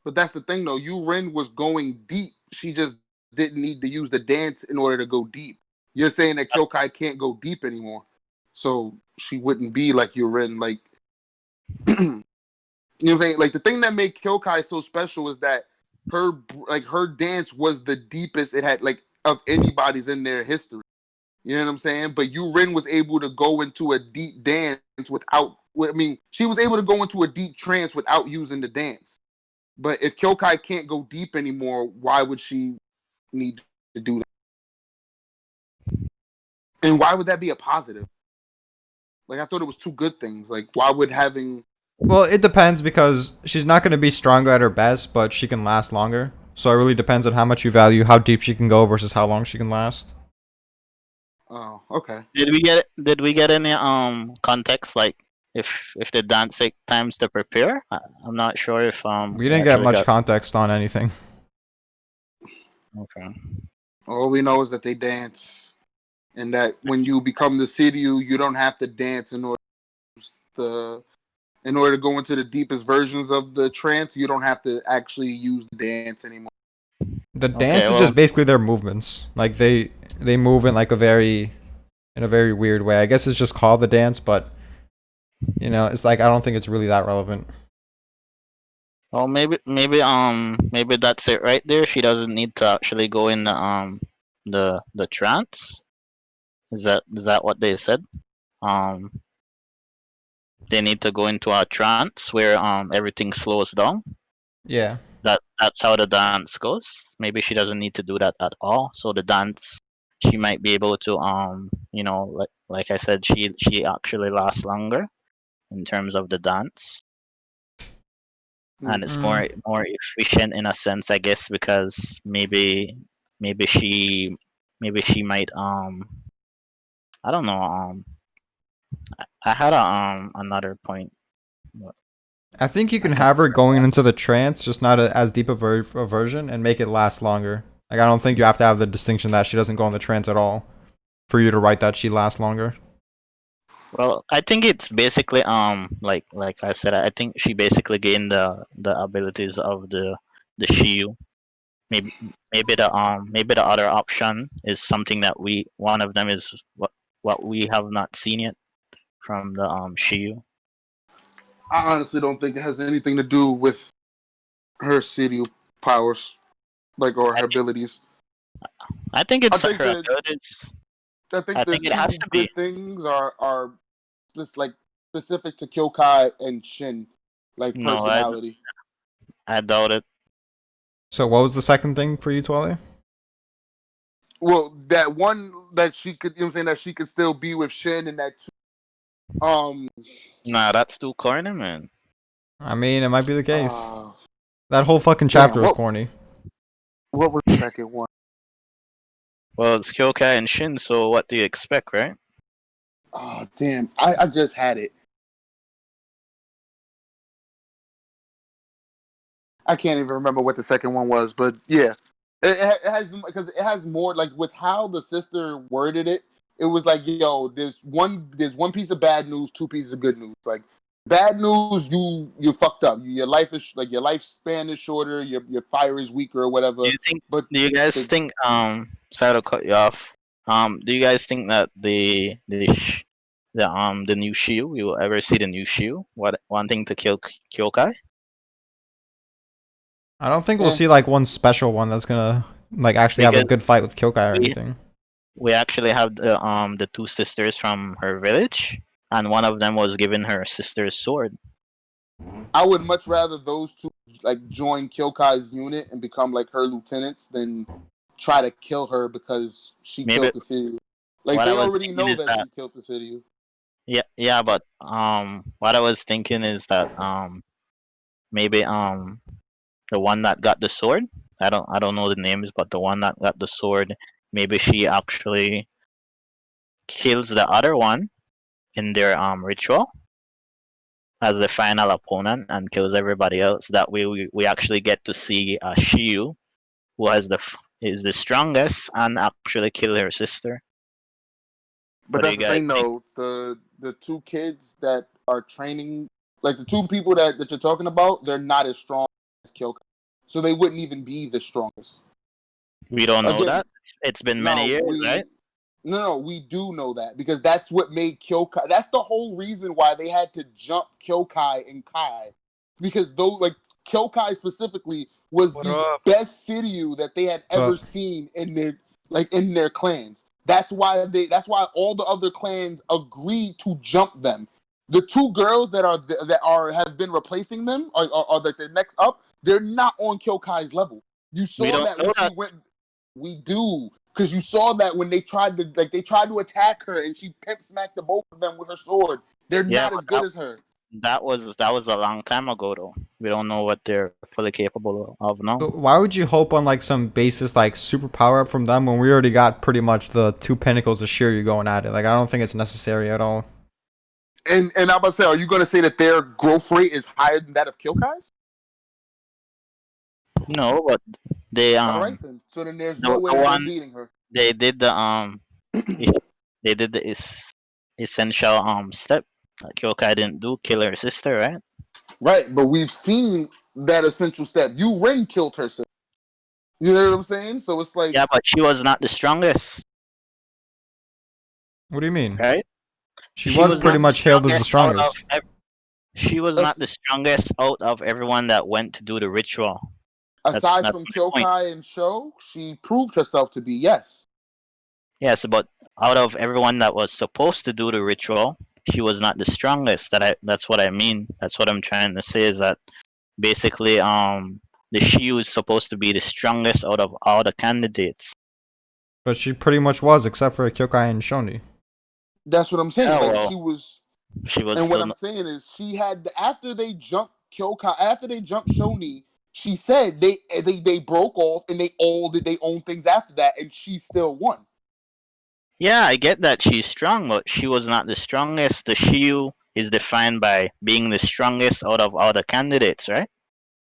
But that's the thing, though. Ren was going deep. She just didn't need to use the dance in order to go deep. You're saying that Kyokai can't go deep anymore, so she wouldn't be like Ren. Like, you know what I'm saying? Like the thing that made Kyokai so special is that her dance was the deepest it had like of anybody's in their history. You know what I'm saying? But Ren was able to go into a deep dance without. I mean, she was able to go into a deep trance without using the dance. But if Kyokai can't go deep anymore, why would she need to do that? And why would that be a positive? Like I thought it was two good things. Like why would having well, it depends because she's not going to be stronger at her best, but she can last longer. So it really depends on how much you value how deep she can go versus how long she can last. oh, okay. Did we get any context like if the dance take times to prepare? I'm not sure if We we didn't get actually much got. context on anything. Okay. All we know is that they dance. And that when you become the Kiryu, you don't have to dance in order to go into the deepest versions of the trance, you don't have to actually use the dance anymore. The Okay. dance is Well, just basically their movements. Like they move in like a very weird way. I guess it's just called the dance, but it's like I don't think it's really that relevant. maybe that's it right there. She doesn't need to actually go in the trance. Is that what they said? Um, they need to go into a trance where everything slows down. Yeah. That's how the dance goes. Maybe she doesn't need to do that at all. So the dance, she might be able to like I said, she actually lasts longer in terms of the dance, and it's Mm. more efficient in a sense, I guess, because maybe she she might I don't know I had a another point. I think you can have her going into the trance, just not as deep a version, and make it last longer. Like I don't think you have to have the distinction that she doesn't go in the trance at all for you to write that she lasts longer. Well, I think it's basically like I said, I think she basically gained the abilities of the Shiyu. Maybe maybe the other option is something that we one of them is what we have not seen yet from the Shiyu. I honestly don't think it has anything to do with her Kiryu powers, like or her abilities. I think I it's think her that abilities. I think I the think it has two to be. good things are just like specific to Kyokai and Shin, like No, personality. I doubt it. So what was the second thing for you, Twale? Well, that one that she could, you know what I'm saying, that she could still be with Shin, and that Nah, that's too corny, man. I mean, it might be the case. uh, That whole fucking damn, chapter was corny. what was the second one? Well, it's Kyokai and Shin, so what do you expect, right? Oh damn, I just had it. I can't even remember what the second one was, but yeah, it has because it has more like with how the sister worded it. It was like, yo, there's one piece of bad news, two pieces of good news. Like bad news, you fucked up. Your life is like your lifespan is shorter. Your fire is weaker or whatever. Do you think? But Do you guys the, think? Sorry to cut you off. Do you guys think that the new Shield, we will ever see the new Shield? What wanting to kill Kyokai? I don't think we'll eh, see like one special one that's gonna like actually have a Because good fight with Kyokai or we anything. we actually have the two sisters from her village, and one of them was given her sister's sword. I would much rather those two like join Kyokai's unit and become like her lieutenants than try to kill her because she Maybe killed the city. Like what I they was already thinking know is that that she killed the city. yeah, but what I was thinking is that maybe the one that got the sword. I don't know the names, but the one that got the sword, maybe she actually kills the other one in their ritual as the final opponent and kills everybody else. That way, we actually get to see Shiyu, who is the strongest, and actually kill her sister. But What do that's you the guys thing, think? though. The two kids that are training, like the two people that you're talking about, they're not as strong as Kyokai, so they wouldn't even be the strongest. We don't know Again, that. It's been many no, years, right? we no, we do know that because that's what made Kyokai. That's the whole reason why they had to jump Kyokai and Kai, because those like Kyokai specifically was What the up? best Siryu that they had ever So seen in their clans. That's why all the other clans agreed to jump them. The two girls that are have been replacing them are like the next up. They're not on Kyokai's level. You We saw don't that know when she that. went. We do because you saw that when they tried to attack her and she pimp smacked the both of them with her sword. They're Yeah, not as but good as her. that was a long time ago, though. We don't know what they're fully capable of now. why would you hope on like some basis like super power up from them when we already got pretty much the two pinnacles of Shiryu going at it? Like I don't think it's necessary at all. And I'm about to say, are you going to say that their growth rate is higher than that of Kyokai's? No, but they All right then. So then there's no the way that they're one beating her. they did the they did the essential step that Kyokai didn't do, kill her sister, right? Right, but we've seen that essential step. You Ring killed her sister. You know what I'm saying? So it's like Yeah, but she was not the strongest, What do you mean? right? She She was was pretty not the much hailed as the strongest out of strongest. she was not as- the strongest out of everyone that went to do the ritual. aside That's from my point. Kyokai and Sho, she proved herself to be yes. Yes, but out of everyone that was supposed to do the ritual, she was not the strongest. That's what I mean. That's what I'm trying to say is that basically the Shiyu is supposed to be the strongest out of all the candidates. But she pretty much was, except for Kyokai and Shoni. That's what I'm saying. Yeah, Like well, she was. she was And what still I'm saying is, she had after they jumped Kyokai, after they jumped Shoni, she said they broke off and they all did their own things after that, and she still won. Yeah, I get that she's strong, but she was not the strongest. The Shiyu is defined by being the strongest out of all the candidates, right?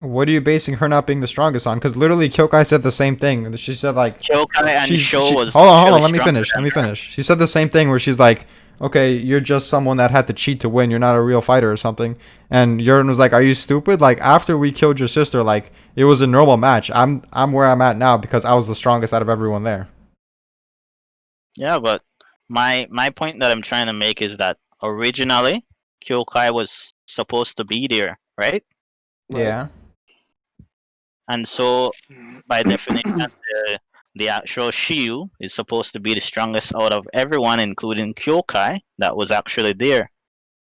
What are you basing her not being the strongest on? Because literally Kyokai said the same thing. She said like Kyokai and she's Sho she. was Hold really on. Let me stronger finish. Let than me her. finish. She said the same thing where she's like, okay, you're just someone that had to cheat to win. You're not a real fighter or something. And Yurden was like, are you stupid? Like after we killed your sister, like it was a normal match. I'm where I'm at now because I was the strongest out of everyone there. Yeah, but my point that I'm trying to make is that originally Kyokai was supposed to be there, right? Right. Yeah. And so by definition, the actual Shiyu is supposed to be the strongest out of everyone, including Kyokai, that was actually there,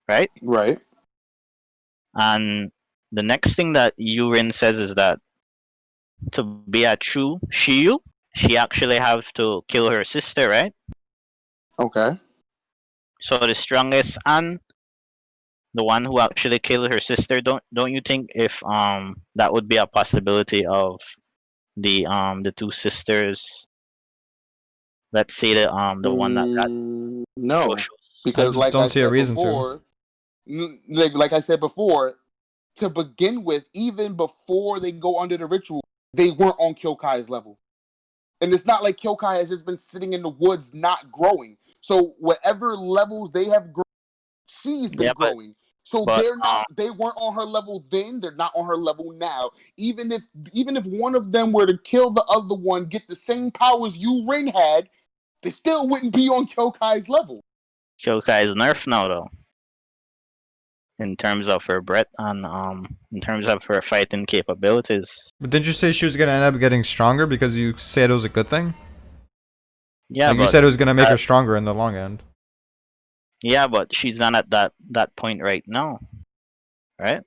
right? Right. And the next thing that Yurin says is that to be a true Shiyu, she actually have to kill her sister, right? Okay. So the strongest and the one who actually killed her sister, don't you think if that would be a possibility of the two sisters, let's say the one that got No, Yosho. I because just like don't I see a said reason to. before, like I said before, to begin with, even before they go under the ritual, they weren't on Kyokai's level. And it's not like Kyokai has just been sitting in the woods not growing. So whatever levels they have grown, she's been Yeah, growing. So but they weren't on her level then, they're not on her level now. Even if one of them were to kill the other one, get the same powers you Rin had, they still wouldn't be on Kyokai's level. Kyokai is nerfed now though, in terms of her breadth and in terms of her fighting capabilities. But didn't you say she was gonna end up getting stronger because you said it was a good thing? Yeah, Like you but said it was gonna make her stronger in the long end. yeah, but she's not at that point right now, right?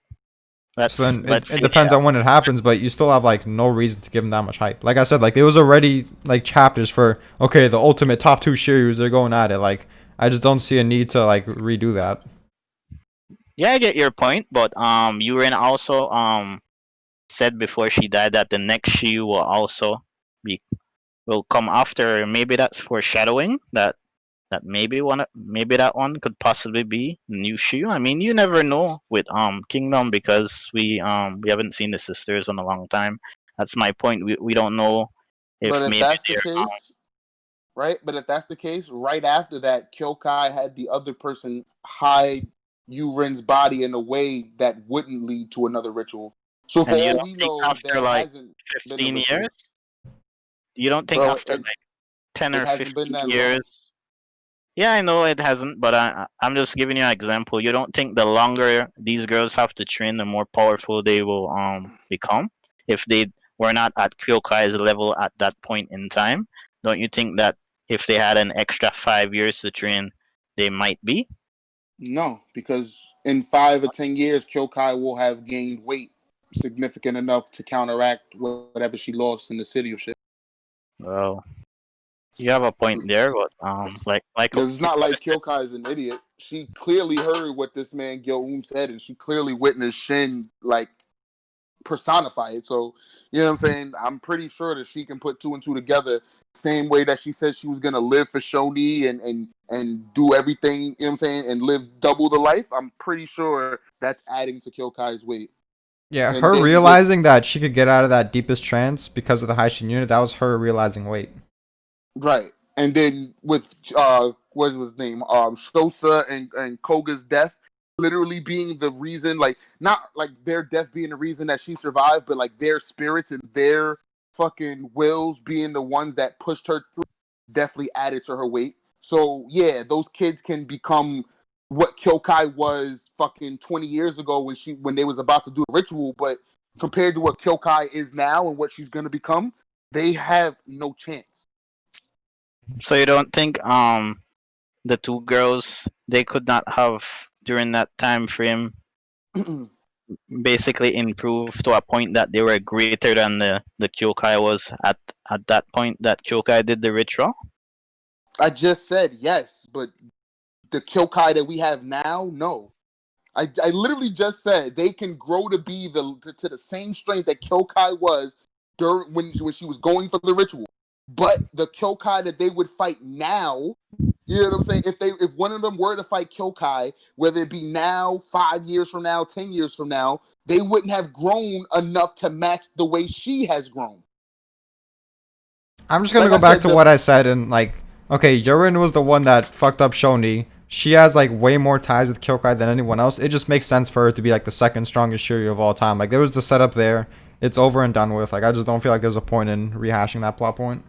So then let's it see. depends on when it happens, but you still have like no reason to give him that much hype. Like I said, like there was already like chapters for okay, the ultimate top two Shiryus, they're going at it. Like I just don't see a need to like redo that. Yeah, I get your point, but Yurin also said before she died that the next Shiryu will also be will come after her. Maybe that's foreshadowing that maybe that one could possibly be the new Shiryu. I mean, you never know with Kingdom because we haven't seen the sisters in a long time. That's my point. We don't know But if if maybe that's the they're case, right? But if that's the case, right after that, Kyokai had the other person hide Yurin's body in a way that wouldn't lead to another ritual. So for and you all don't we think know, after there like hasn't been a 15 ritual, years, you don't think bro. after like 10 It or hasn't been 15 that years. long. Yeah, I know it hasn't, but I'm just giving you an example. You don't think the longer these girls have to train, the more powerful they will become if they were not at Kyokai's level at that point in time? Don't you think that if they had an extra 5 years to train, they might be? No, because in 5 or 10 years, Kyokai will have gained weight significant enough to counteract whatever she lost in the city of shit. Well, you have a point there, but like Because it's not like Kyokai is an idiot. She clearly heard what this man Gyo said, and she clearly witnessed Shin like personify it. So, you know what I'm saying? I'm pretty sure that she can put two and two together. Same way that she said she was gonna live for Shoni and do everything, you know what I'm saying, and live double the life. I'm pretty sure that's adding to Kyokai's weight. Yeah, And her then with realizing that she could get out of that deepest trance because of the Haishin unit, that was her realizing weight. right, and then with what was his name, Shosa and Koga's death, literally being the reason, like not like their death being the reason that she survived, but like their spirits and their fucking wills being the ones that pushed her through, definitely added to her weight. So yeah, those kids can become what Kyokai was fucking 20 years ago when they was about to do the ritual, but compared to what Kyokai is now and what she's gonna become, they have no chance. so you don't think the two girls they could not have during that time frame basically improved to a point that they were greater than the Kyokai was at that point that Kyokai did the ritual. I just said yes, but the Kyokai that we have now, no. I literally just said they can grow to be to the same strength that Kyokai was during when she was going for the ritual. But the Kyokai that they would fight now, you know what I'm saying? If one of them were to fight Kyokai, whether it be now, 5 years from now, 10 years from now, they wouldn't have grown enough to match the way she has grown. I'm just gonna Like go I back said, to what I said and like, okay, Yurin was the one that fucked up Shoni. She has like way more ties with Kyokai than anyone else. It just makes sense for her to be like the second strongest Shiryu of all time. Like there was the setup there. It's over and done with. Like I just don't feel like there's a point in rehashing that plot point.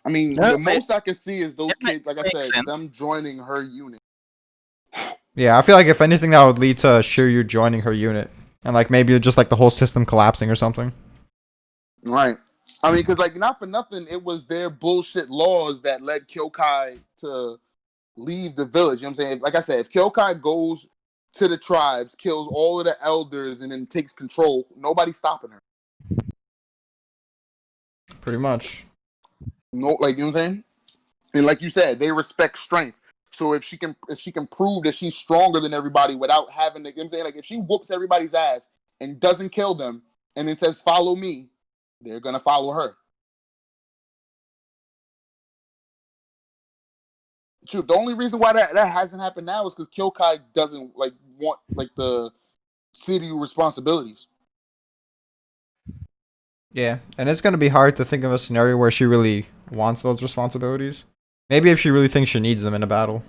I mean, Yeah, the most I can see is those yeah, kids, like I makes said, sense. them joining her unit. Yeah, I feel like if anything, that would lead to Shiryu joining her unit, and like maybe just like the whole system collapsing or something. Right. I mean, because like not for nothing, it was their bullshit laws that led Kyokai to leave the village. You know what I'm saying? Like I said, if Kyokai goes to the tribes, kills all of the elders, and then takes control, nobody's stopping her. Pretty much. No, like you know what I'm saying? And like you said, they respect strength. So if she can prove that she's stronger than everybody without having to, you know what I'm saying? Like if she whoops everybody's ass and doesn't kill them and then says, follow me, they're gonna follow her. True. The only reason why that hasn't happened now is because Kyokai doesn't like want like the city responsibilities. Yeah, and it's gonna be hard to think of a scenario where she really wants those responsibilities. Maybe if she really thinks she needs them in a battle.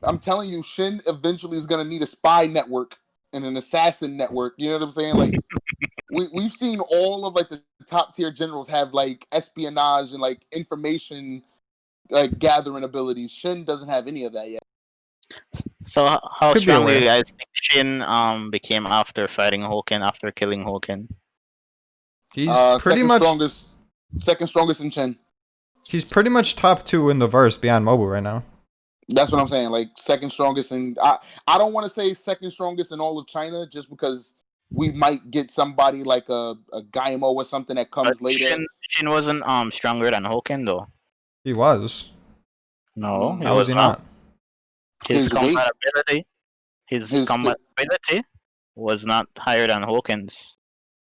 I'm telling you, Shin eventually is gonna need a spy network and an assassin network. You know what I'm saying? Like we've seen all of like the top tier generals have like espionage and like information like gathering abilities. Shin doesn't have any of that yet. So how Could be strong do you aware. guys think Shin became after fighting Hoken, after killing Hoken? He's pretty much Second strongest in Chen. he's pretty much top two in the verse beyond Mobu right now. That's what I'm saying. Like second strongest, and I don't want to say second strongest in all of China, just because we might get somebody like a Gaimo or something that But comes later. Shin wasn't stronger than Hoken though. He was. No, he How was was he not. not? His His weight, combat ability, his his combat ability was not higher than Hoken's.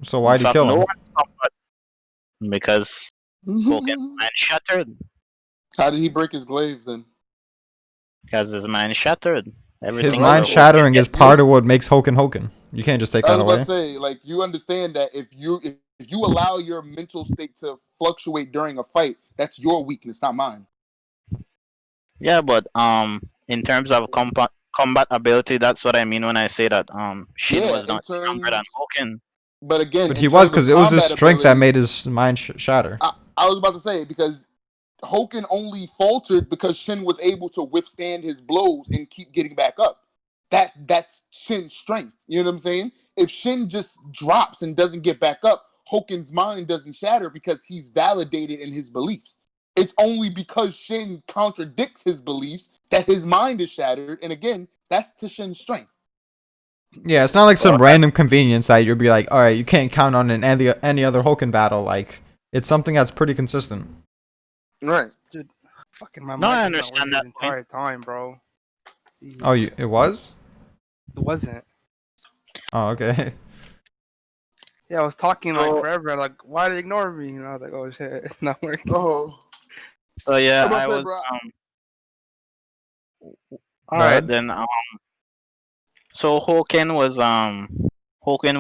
So In why'd he fact, kill no him? one combat because Hoken's mind shattered. How did he break his glaive then? Because his mind shattered. His Everything mind about Hoken shattering is gets- part of what makes Hoken Hoken. You can't just take I that was about away. to say, like, you understand that if you allow your mental state to fluctuate during a fight, that's your weakness, not mine. Yeah, but in terms of combat ability, that's what I mean when I say that Shin Yeah, was in not stronger than terms, Hoken. but again, But in he was, terms of because it was his combat strength that ability, made his mind shatter. I was about to say because Hoken only faltered because Shin was able to withstand his blows and keep getting back up. That's Shin's strength. You know what I'm saying? If Shin just drops and doesn't get back up, Hoken's mind doesn't shatter because he's validated in his beliefs. It's only because Shin contradicts his beliefs that his mind is shattered. And again, that's to Shin's strength. Yeah, it's not like some Well, random convenience that you'll be like, all right, you can't count on in any other Hoken battle. Like, it's something that's pretty consistent. Right. Fucking my No, I mic was not understand working the that point. entire time, bro. Jeez. Oh, it was? It wasn't. Oh, okay. Yeah, I was talking like So- forever. Like, why did they ignore me? And I was like, oh shit, it's not working. Oh. So yeah, I'm about I to say, was. bro. All Go right ahead. then. So Hoken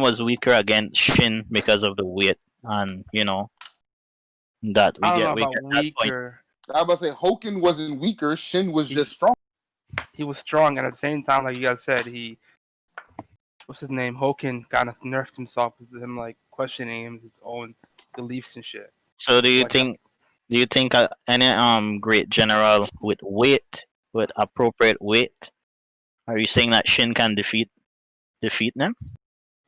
was weaker against Shin because of the weight, and that we I don't get know weak about at that point. weaker. I was about to say Hoken wasn't weaker, Shin was just strong. He was strong, and at the same time, like you guys said, what's his name? Hoken kind of nerfed himself with him like questioning his own beliefs and shit. So do you Like, think any great general with weight, with appropriate weight, are you saying that Shin can defeat them?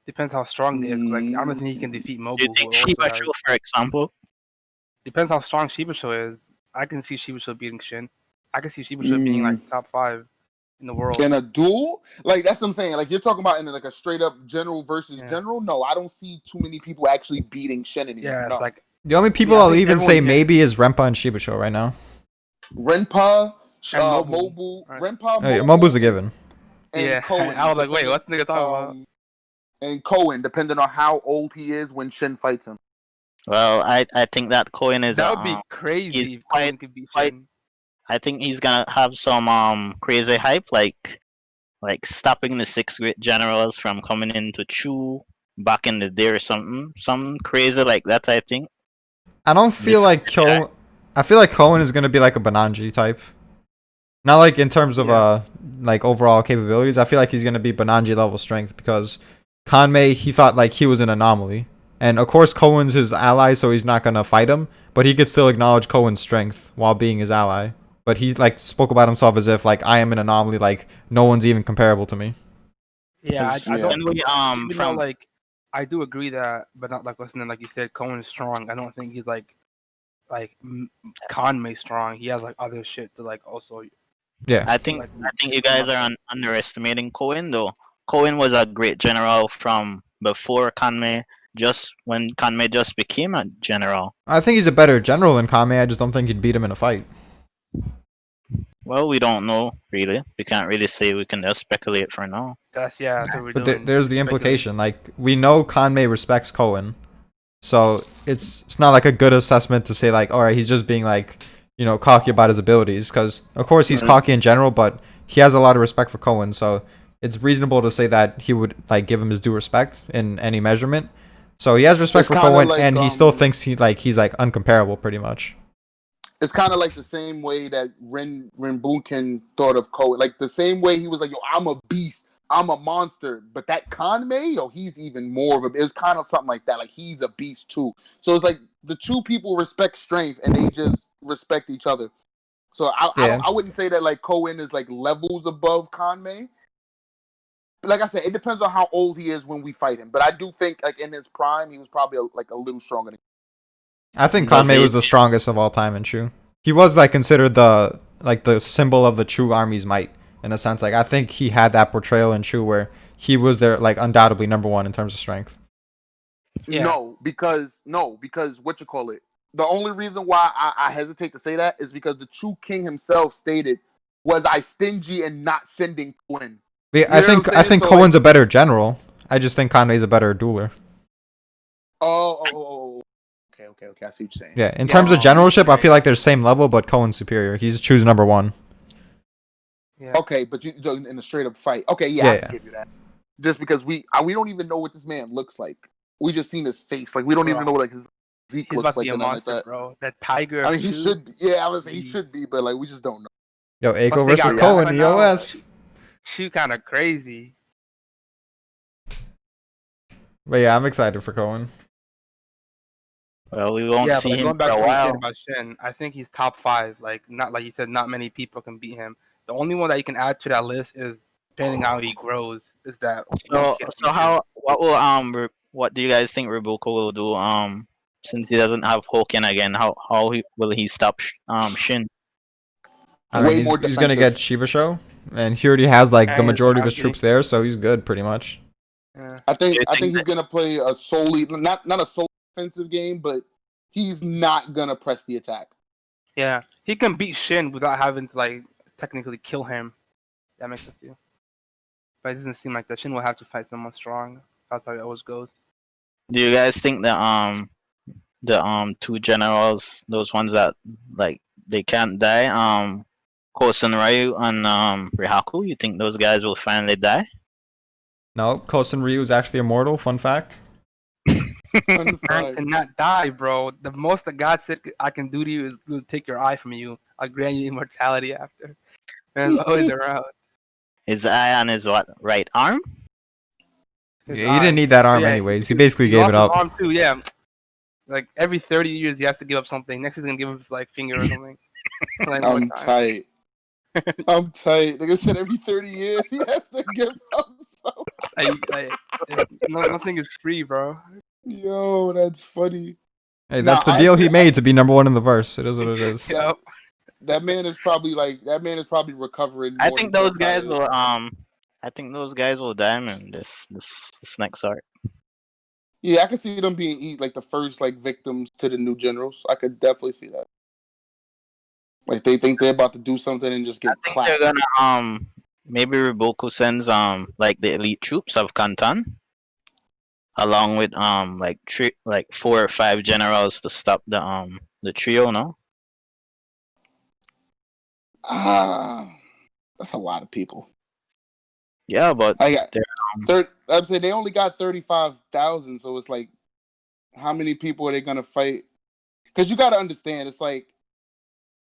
Depends how strong he is. 'Cause, like, I don't think he can defeat Do Mobu. you Who think also Shiba has, Shu, for example? depends how strong Shibasho is. I can see Shibasho beating Shin. I can see Shibasho being like top 5 in the world. In a duel, like that's what I'm saying. Like you're talking about in like a straight up general versus Yeah. general. No, I don't see too many people actually beating Shin anymore. Yeah, No. it's like The only people Yeah, I I'll think even everyone say can- maybe is Renpa and Shibasho right now. Renpa, And Mobu. Mobu, Right. Renpa, Mobu's a given. and yeah. Cohen. I was like, wait, what's the nigga talking about? And Cohen, depending on how old he is when Shin fights him. Well, I think that Cohen is That would be crazy if quite- Cohen could beat quite- Shin. I think he's gonna have some crazy hype like stopping the 6 great generals from coming into Chu back in the day or something crazy like that. I think. I don't feel This- like I feel like Cohen is gonna be like a Bananji type. Not like in terms of like overall capabilities. I feel like he's gonna be Bananji level strength because Kanmei, he thought like he was an anomaly. And of course Cohen's his ally, so he's not gonna fight him, but he could still acknowledge Cohen's strength while being his ally. But he like spoke about himself as if like I am an anomaly, like no one's even comparable to me. Yeah, I Yeah. don't. When we Even though, from like, I do agree that, but not like listening, like you said, Cohen is strong. I don't think he's like Conway strong. He has like other shit to like also. Yeah. I think you guys are underestimating Cohen though. Cohen was a great general from before Kanmei, just when Kanmei just became a general. I think he's a better general than Kame. I just don't think he'd beat him in a fight. Well, we don't know really. We can't really say. We can just speculate for now. That's what we're But doing. there's the Speculate. implication. Like we know Kanmei respects Cohen, so it's not like a good assessment to say like, all right, he's just being like, cocky about his abilities. Because of course he's cocky in general, but he has a lot of respect for Cohen. So it's reasonable to say that he would like give him his due respect in any measurement. So he has respect It's for kinda Cohen, like, and he still thinks he's like uncomparable, pretty much. It's kind of like the same way that Ren Bunken thought of Cohen. Like the same way he was like, yo, I'm a beast. I'm a monster. But that Kanmei, yo, he's even more of a... It's kind of something like that. Like, he's a beast, too. So it's like the two people respect strength, and they just respect each other. So I wouldn't say that, like, Cohen is, like, levels above Kanmei. Like I said, it depends on how old he is when we fight him. But I do think, like, in his prime, he was probably, a little stronger than I think Does Kanmei he- was the strongest of all time in Shu. He was like considered the like the symbol of the True Army's might in a sense. Like I think he had that portrayal in True where he was their like undoubtedly number one in terms of strength. Yeah. No, because what you call it? The only reason why I hesitate to say that is because the true king himself stated, "Was I stingy and not sending Quinn?" Yeah, You know what I'm I saying? think So, Cohen's a better general. I just think Conway's a better dueler. Okay. I see what you're saying. Yeah, in terms of generalship, I okay. feel like they're same level, but Cohen's superior. He's choose number one. Yeah. Okay, but you in a straight up fight. Okay, Yeah, I yeah. can give you that. Just because we don't even know what this man looks like. We just seen his face. Like we don't even know what like his physique He's about looks to like be a and nothing like monster, that. bro. That tiger. I mean, he too. should. Yeah, I was saying he should be, but like we just don't know. Yo, Aiko Plus they got versus Cohen, Rafa now, EOS. Shoot, kind of crazy. But yeah, I'm excited for Cohen. Well, we won't Yeah, see but him going back for to a what you said while. about Shin, I think he's top 5. Like not like you said, not many people can beat him. The only one that you can add to that list is depending how he grows. Is that one So, kid so from how? What will what do you guys think Rebuko will do? Since he doesn't have Hoken again, will he stop Shin? I mean, Way more he's gonna get defensive. Shiba Show, and he already has like the And his majority of his bounty. troops there, so he's good pretty much. Yeah. I think You think he's gonna play a solely not a solely defensive game, but he's not gonna press the attack. Yeah, he can beat Shin without having to like technically kill him. That makes sense to you. But it doesn't seem like that. Shin will have to fight someone strong. That's how it always goes. Do you guys think that the two generals, those ones that like they can't die, Kosen Ryu and Rihaku, you think those guys will finally die? No, Kosen Ryu is actually immortal. Fun fact. Fun Man fact. cannot die, bro. The most that God said I can do to you is to take your eye from you. I'll grant you immortality after. Man's always around. His eye on his what right arm? His Yeah, he didn't need that Oh, arm yeah, anyways. He basically gave lost it his up. arm too, yeah. Like every 30 years he has to give up something. Next he's gonna give up his like finger or something. Like more I'm time. tight. I'm tight. Like I said, every 30 years he has to give up something. Nothing is free, bro. Yo, that's funny. Hey, Nah, that's the deal he honestly, made to be number one in the verse. It is what it is. Yeah. Yep. That man is probably recovering. I more think than those Joe guys Biden is. will I think those guys will die in this next arc. Yeah, I can see them being like the first like victims to the new generals. I could definitely see that. Like they think they're about to do something and just get I think they're clapped. gonna maybe Riboku sends like the elite troops of Kantan along with like like 4 or 5 generals to stop the trio, no? That's a lot of people. Yeah, but I got they're, I'm saying they only got 35,000, so it's like, how many people are they gonna fight? Because you got to understand, it's like,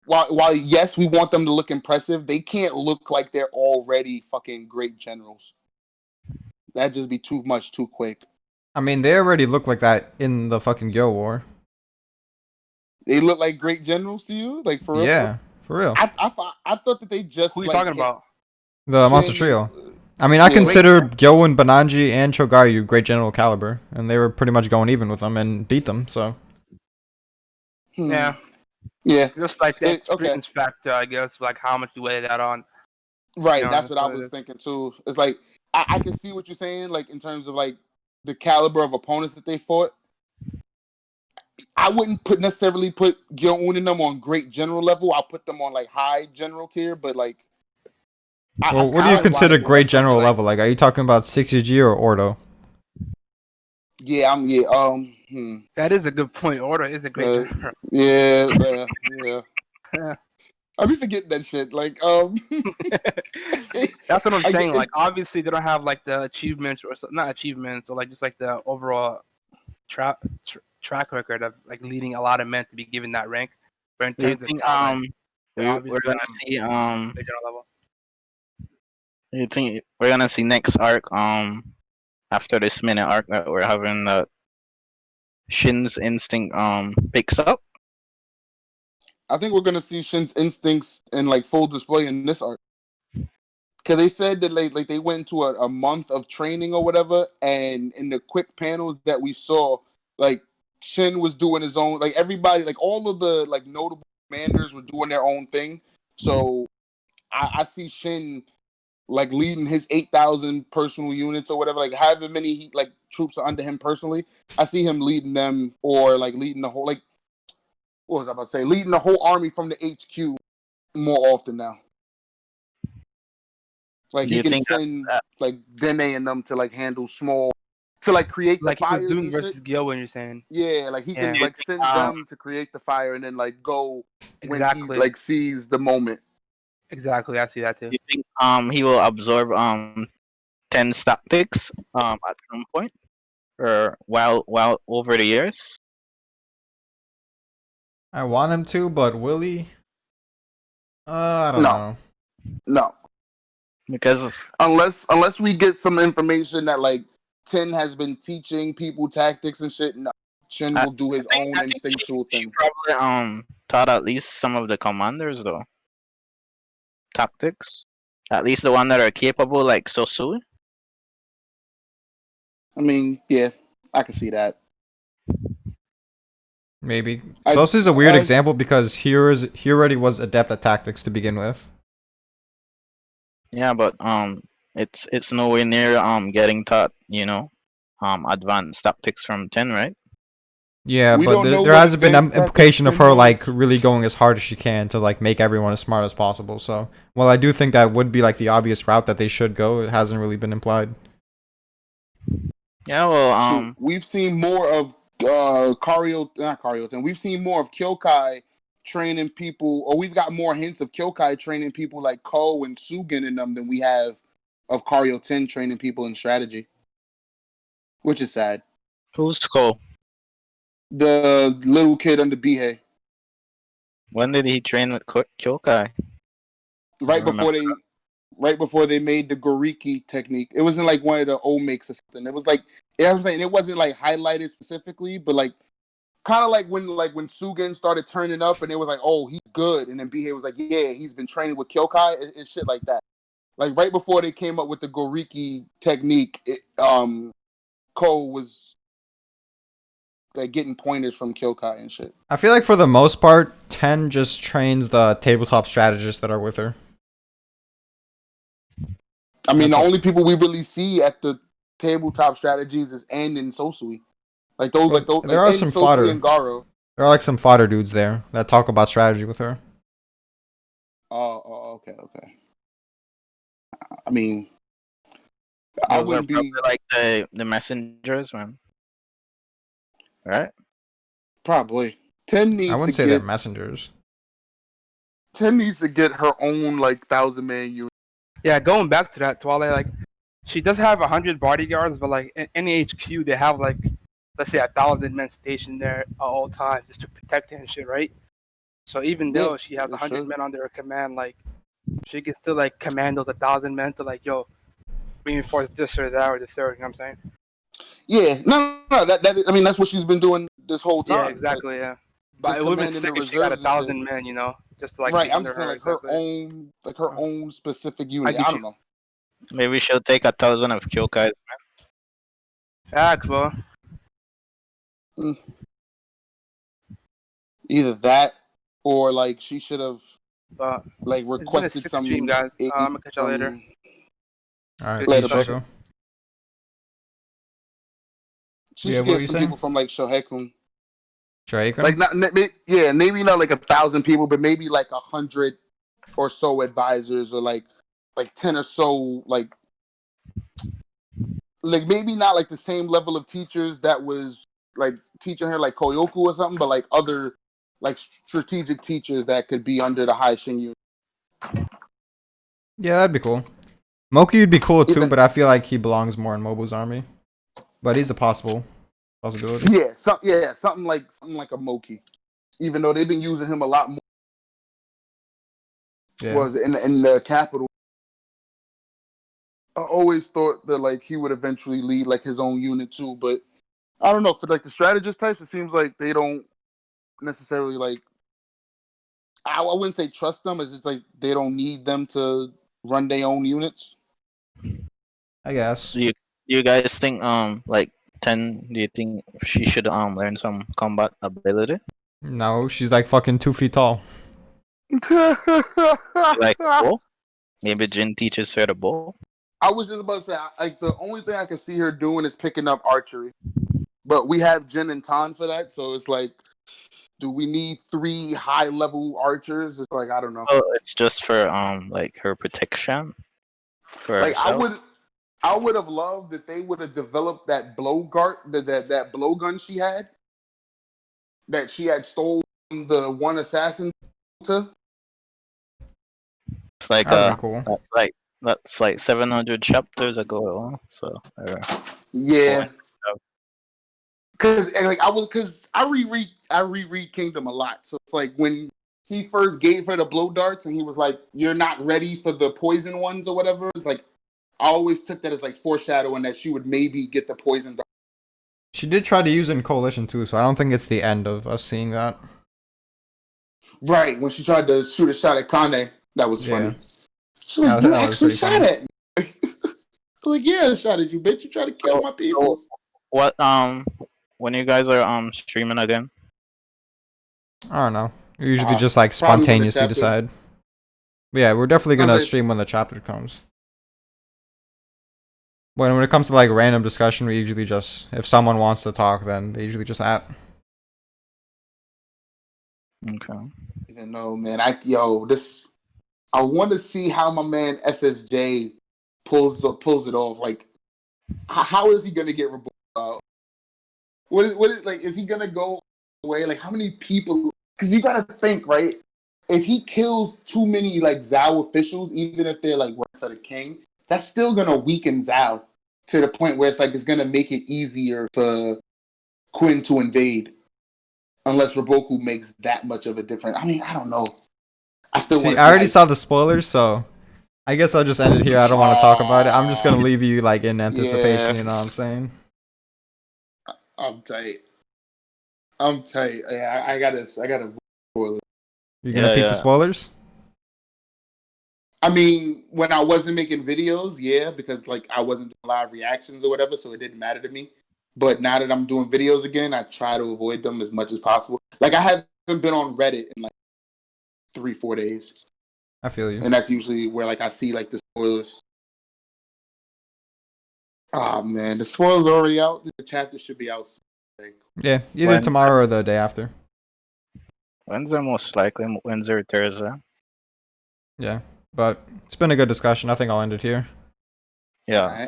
while yes, we want them to look impressive, they can't look like they're already fucking great generals. That'd just be too much too quick. I mean, they already look like that in the fucking Gyo War. They look like great generals to you, like for real. Yeah, for real. I thought that they just Who you like, talking about? The Monster Shin- Trio. I mean, I Yeah. consider Gyoen, Bananji, and Chogayu great general caliber, and they were pretty much going even with them and beat them. So Yeah. Yeah, Just like that Okay. experience factor, I guess. Like how much you weigh that on. right. Yeah, That's that's what I what it was is. thinking too. It's like I can see what you're saying, like in terms of like the caliber of opponents that they fought. I wouldn't necessarily put Gyeon and them on great general level. I'll put them on like high general tier, but like. well, what do you consider great general like, level? Like, are you talking about 60G or Ordo? Yeah, That is a good point. Order is a great general. yeah. Yeah. I be forgetting that shit. Like, That's what I'm I saying. get- Like, obviously, they don't have like the achievements or not achievements, or like just like the overall track record of like leading a lot of men to be given that rank. But in do you terms of think talent, they're we're obviously gonna on see the general level. do you think we're gonna see next arc after this minute arc that we're having that Shin's instinct picks up? I think we're gonna see Shin's instincts in like full display in this arc. Because they said that like they went into a month of training or whatever, and in the quick panels that we saw, like Shin was doing his own, like everybody, like all of the like notable commanders were doing their own thing. So I see Shin like leading his 8,000 personal units or whatever, like however many like troops are under him personally. I see him leading them, or like leading the whole, like, what was I about to say? Leading the whole army from the HQ more often now. Like Do he you can think send that like Dene and them to like handle small, to like create Like the he was fires doing and versus shit. Gil when you're saying. Yeah, like he can Yeah. like send them to create the fire and then like go when Exactly. he like sees the moment. Exactly. I see that too. you think he will absorb 10 tactics at some point, or while over the years? I want him to, but will he? I don't No, know. no. Because Unless we get some information that like Ten has been teaching people tactics and shit, no. Shin I, will do his own I think instinctual he thing. probably taught at least some of the commanders though tactics, at least the one that are capable, like Sosui. I mean, yeah, I can see that. Maybe. I- Sosu's a weird I- example because he already was adept at tactics to begin with. Yeah, but it's nowhere near getting taught, advanced tactics from 10, right? Yeah, We but don't know there what hasn't been advanced implication of tactics her Sin like knows. really going as hard as she can to like make everyone as smart as possible. So, well, I do think that would be like the obvious route that they should go. It hasn't really been implied. Yeah, well, Shoot, we've seen more of not Karyo, we've seen more of Kyokai training people, or we've got more hints of Kyokai training people like Ko and Sugen in them than we have of Karyo 10 training people in strategy, which is sad. who's Cole? The little kid under Bihei, When did he train with Kyokai? right I remember. right before they made the Goriki technique. It wasn't like one of the Omakes or something. It was like, yeah, I'm saying it wasn't like highlighted specifically, but like kind of like when Sugen started turning up and it was like, oh, he's good, and then Bihei was like, yeah, he's been training with Kyokai and shit like that. Like right before they came up with the Goriki technique, Ko was like getting pointers from Kyokai and shit. I feel like for the most part, Ten just trains the tabletop strategists that are with her. I mean, That's the all. only people we really see at the tabletop strategies is N and Sosui. Like those, Well, there like are N, some Sosui, fodder. and Garo. There are like some fodder dudes there that talk about strategy with her. Oh, okay. I mean, I Those are wouldn't be. probably like the messengers, man. Right? Probably. 10 needs I wouldn't to say they're get messengers. 10 needs to get her own like 1,000-man unit. Yeah, going back to that, Twilight, like she does have 100 bodyguards, but like in any HQ they have like, let's say 1,000 men stationed there at all times just to protect her and shit, right? So even Yeah, though she has that's 100 true. men under her command, like she can still like command those 1,000 men to like, yo, reinforce this or that or the third. You know what I'm saying? Yeah, no. That I mean, that's what she's been doing this whole time. Yeah, exactly. Yeah, Just but it would have been commanding the sick if she got reserves and shit. 1,000 men, just to like Right, be I'm under just saying her. like her Exactly. own specific unit. get I you. don't know. Maybe she'll take 1,000 of Kyokai's. Facts, bro. Either that or like she should have But like it's been a requested sick some stream, guys. aid I'm gonna catch y'all later. from- All right, Later, peace, bro. Shaco. She Yeah, should what were get you some saying? people from like Shohekun. Draken? Like maybe not like 1,000 people, but maybe like 100 or so advisors, or like 10 or so like maybe not like the same level of teachers that was like teaching her like Koyoku or something, but like other like strategic teachers that could be under the high Shin unit. Yeah, that'd be cool. Moki would be cool too, Even- but I feel like he belongs more in Mobu's army. But he's a possibility. Yeah, something like a Moki. Even though they've been using him a lot more, Yeah. was in the capital. I always thought that like he would eventually lead like his own unit too, but I don't know, for like the strategist types, it seems like they don't necessarily like. I wouldn't say trust them, as it's like they don't need them to run their own units. I guess. Do you guys think like 10? Do you think she should learn some combat ability? No, she's like fucking 2 feet tall. Like bow? Maybe Jin teaches her the bow. I was just about to say, like, the only thing I can see her doing is picking up archery. But we have Jin and Tan for that, so it's like, do we need 3 high-level archers? It's like, I don't know. Oh, it's just for like her protection for Like, herself. I would have loved that they would have developed that that blowgun she had, that she had stolen the one assassin to. It's like That'd be cool. that's like 700 chapters ago. So Yeah, Oh, because I reread Kingdom a lot, so it's like when he first gave her the blow darts and he was like, "You're not ready for the poison ones or whatever." It's like I always took that as like foreshadowing that she would maybe get the poison dart. She did try to use it in Coalition too, so I don't think it's the end of us seeing that. Right, when she tried to shoot a shot at Kane, that was Yeah. funny. She's like, Yeah, "You that was actually pretty shot funny. at me." I was like, "Yeah, I shot at you, bitch. You tried to kill my people." what when you guys are streaming again? I don't know. We usually just like Probably when the spontaneously chapter- decide. But yeah, we're definitely I was gonna like- stream when the chapter comes. When it comes to like random discussion, we usually just if someone wants to talk, then they usually just at. Okay. Even though, man, I want to see how my man SSJ pulls it off. Like, how is he gonna get reborn? What is like? Is he gonna go away? Like, how many people? Because you gotta think, right? If he kills too many like Zhao officials, even if they're like working for the king, that's still gonna weaken Zhao to the point where it's gonna make it easier for Quinn to invade, unless Roboku makes that much of a difference. I mean, I don't know. I still See, want I already to saw the spoilers, so I guess I'll just end it here. I don't want to talk about it. I'm just gonna leave you like in anticipation. Yeah. You know what I'm saying? I'm tight. Yeah, I gotta spoil it. You're gonna Yeah, peek yeah. the spoilers? I mean, when I wasn't making videos, yeah, because like I wasn't doing live reactions or whatever, so it didn't matter to me. But now that I'm doing videos again, I try to avoid them as much as possible. Like I haven't been on Reddit in like 3-4 days, I feel you. and that's usually where like I see like the spoilers. Oh man, the spoilers are already out. The chapter should be out soon. Yeah, either When- tomorrow or the day after. Wednesday most likely. Wednesday or Thursday. Yeah, but it's been a good discussion. I think I'll end it here. Yeah. All right.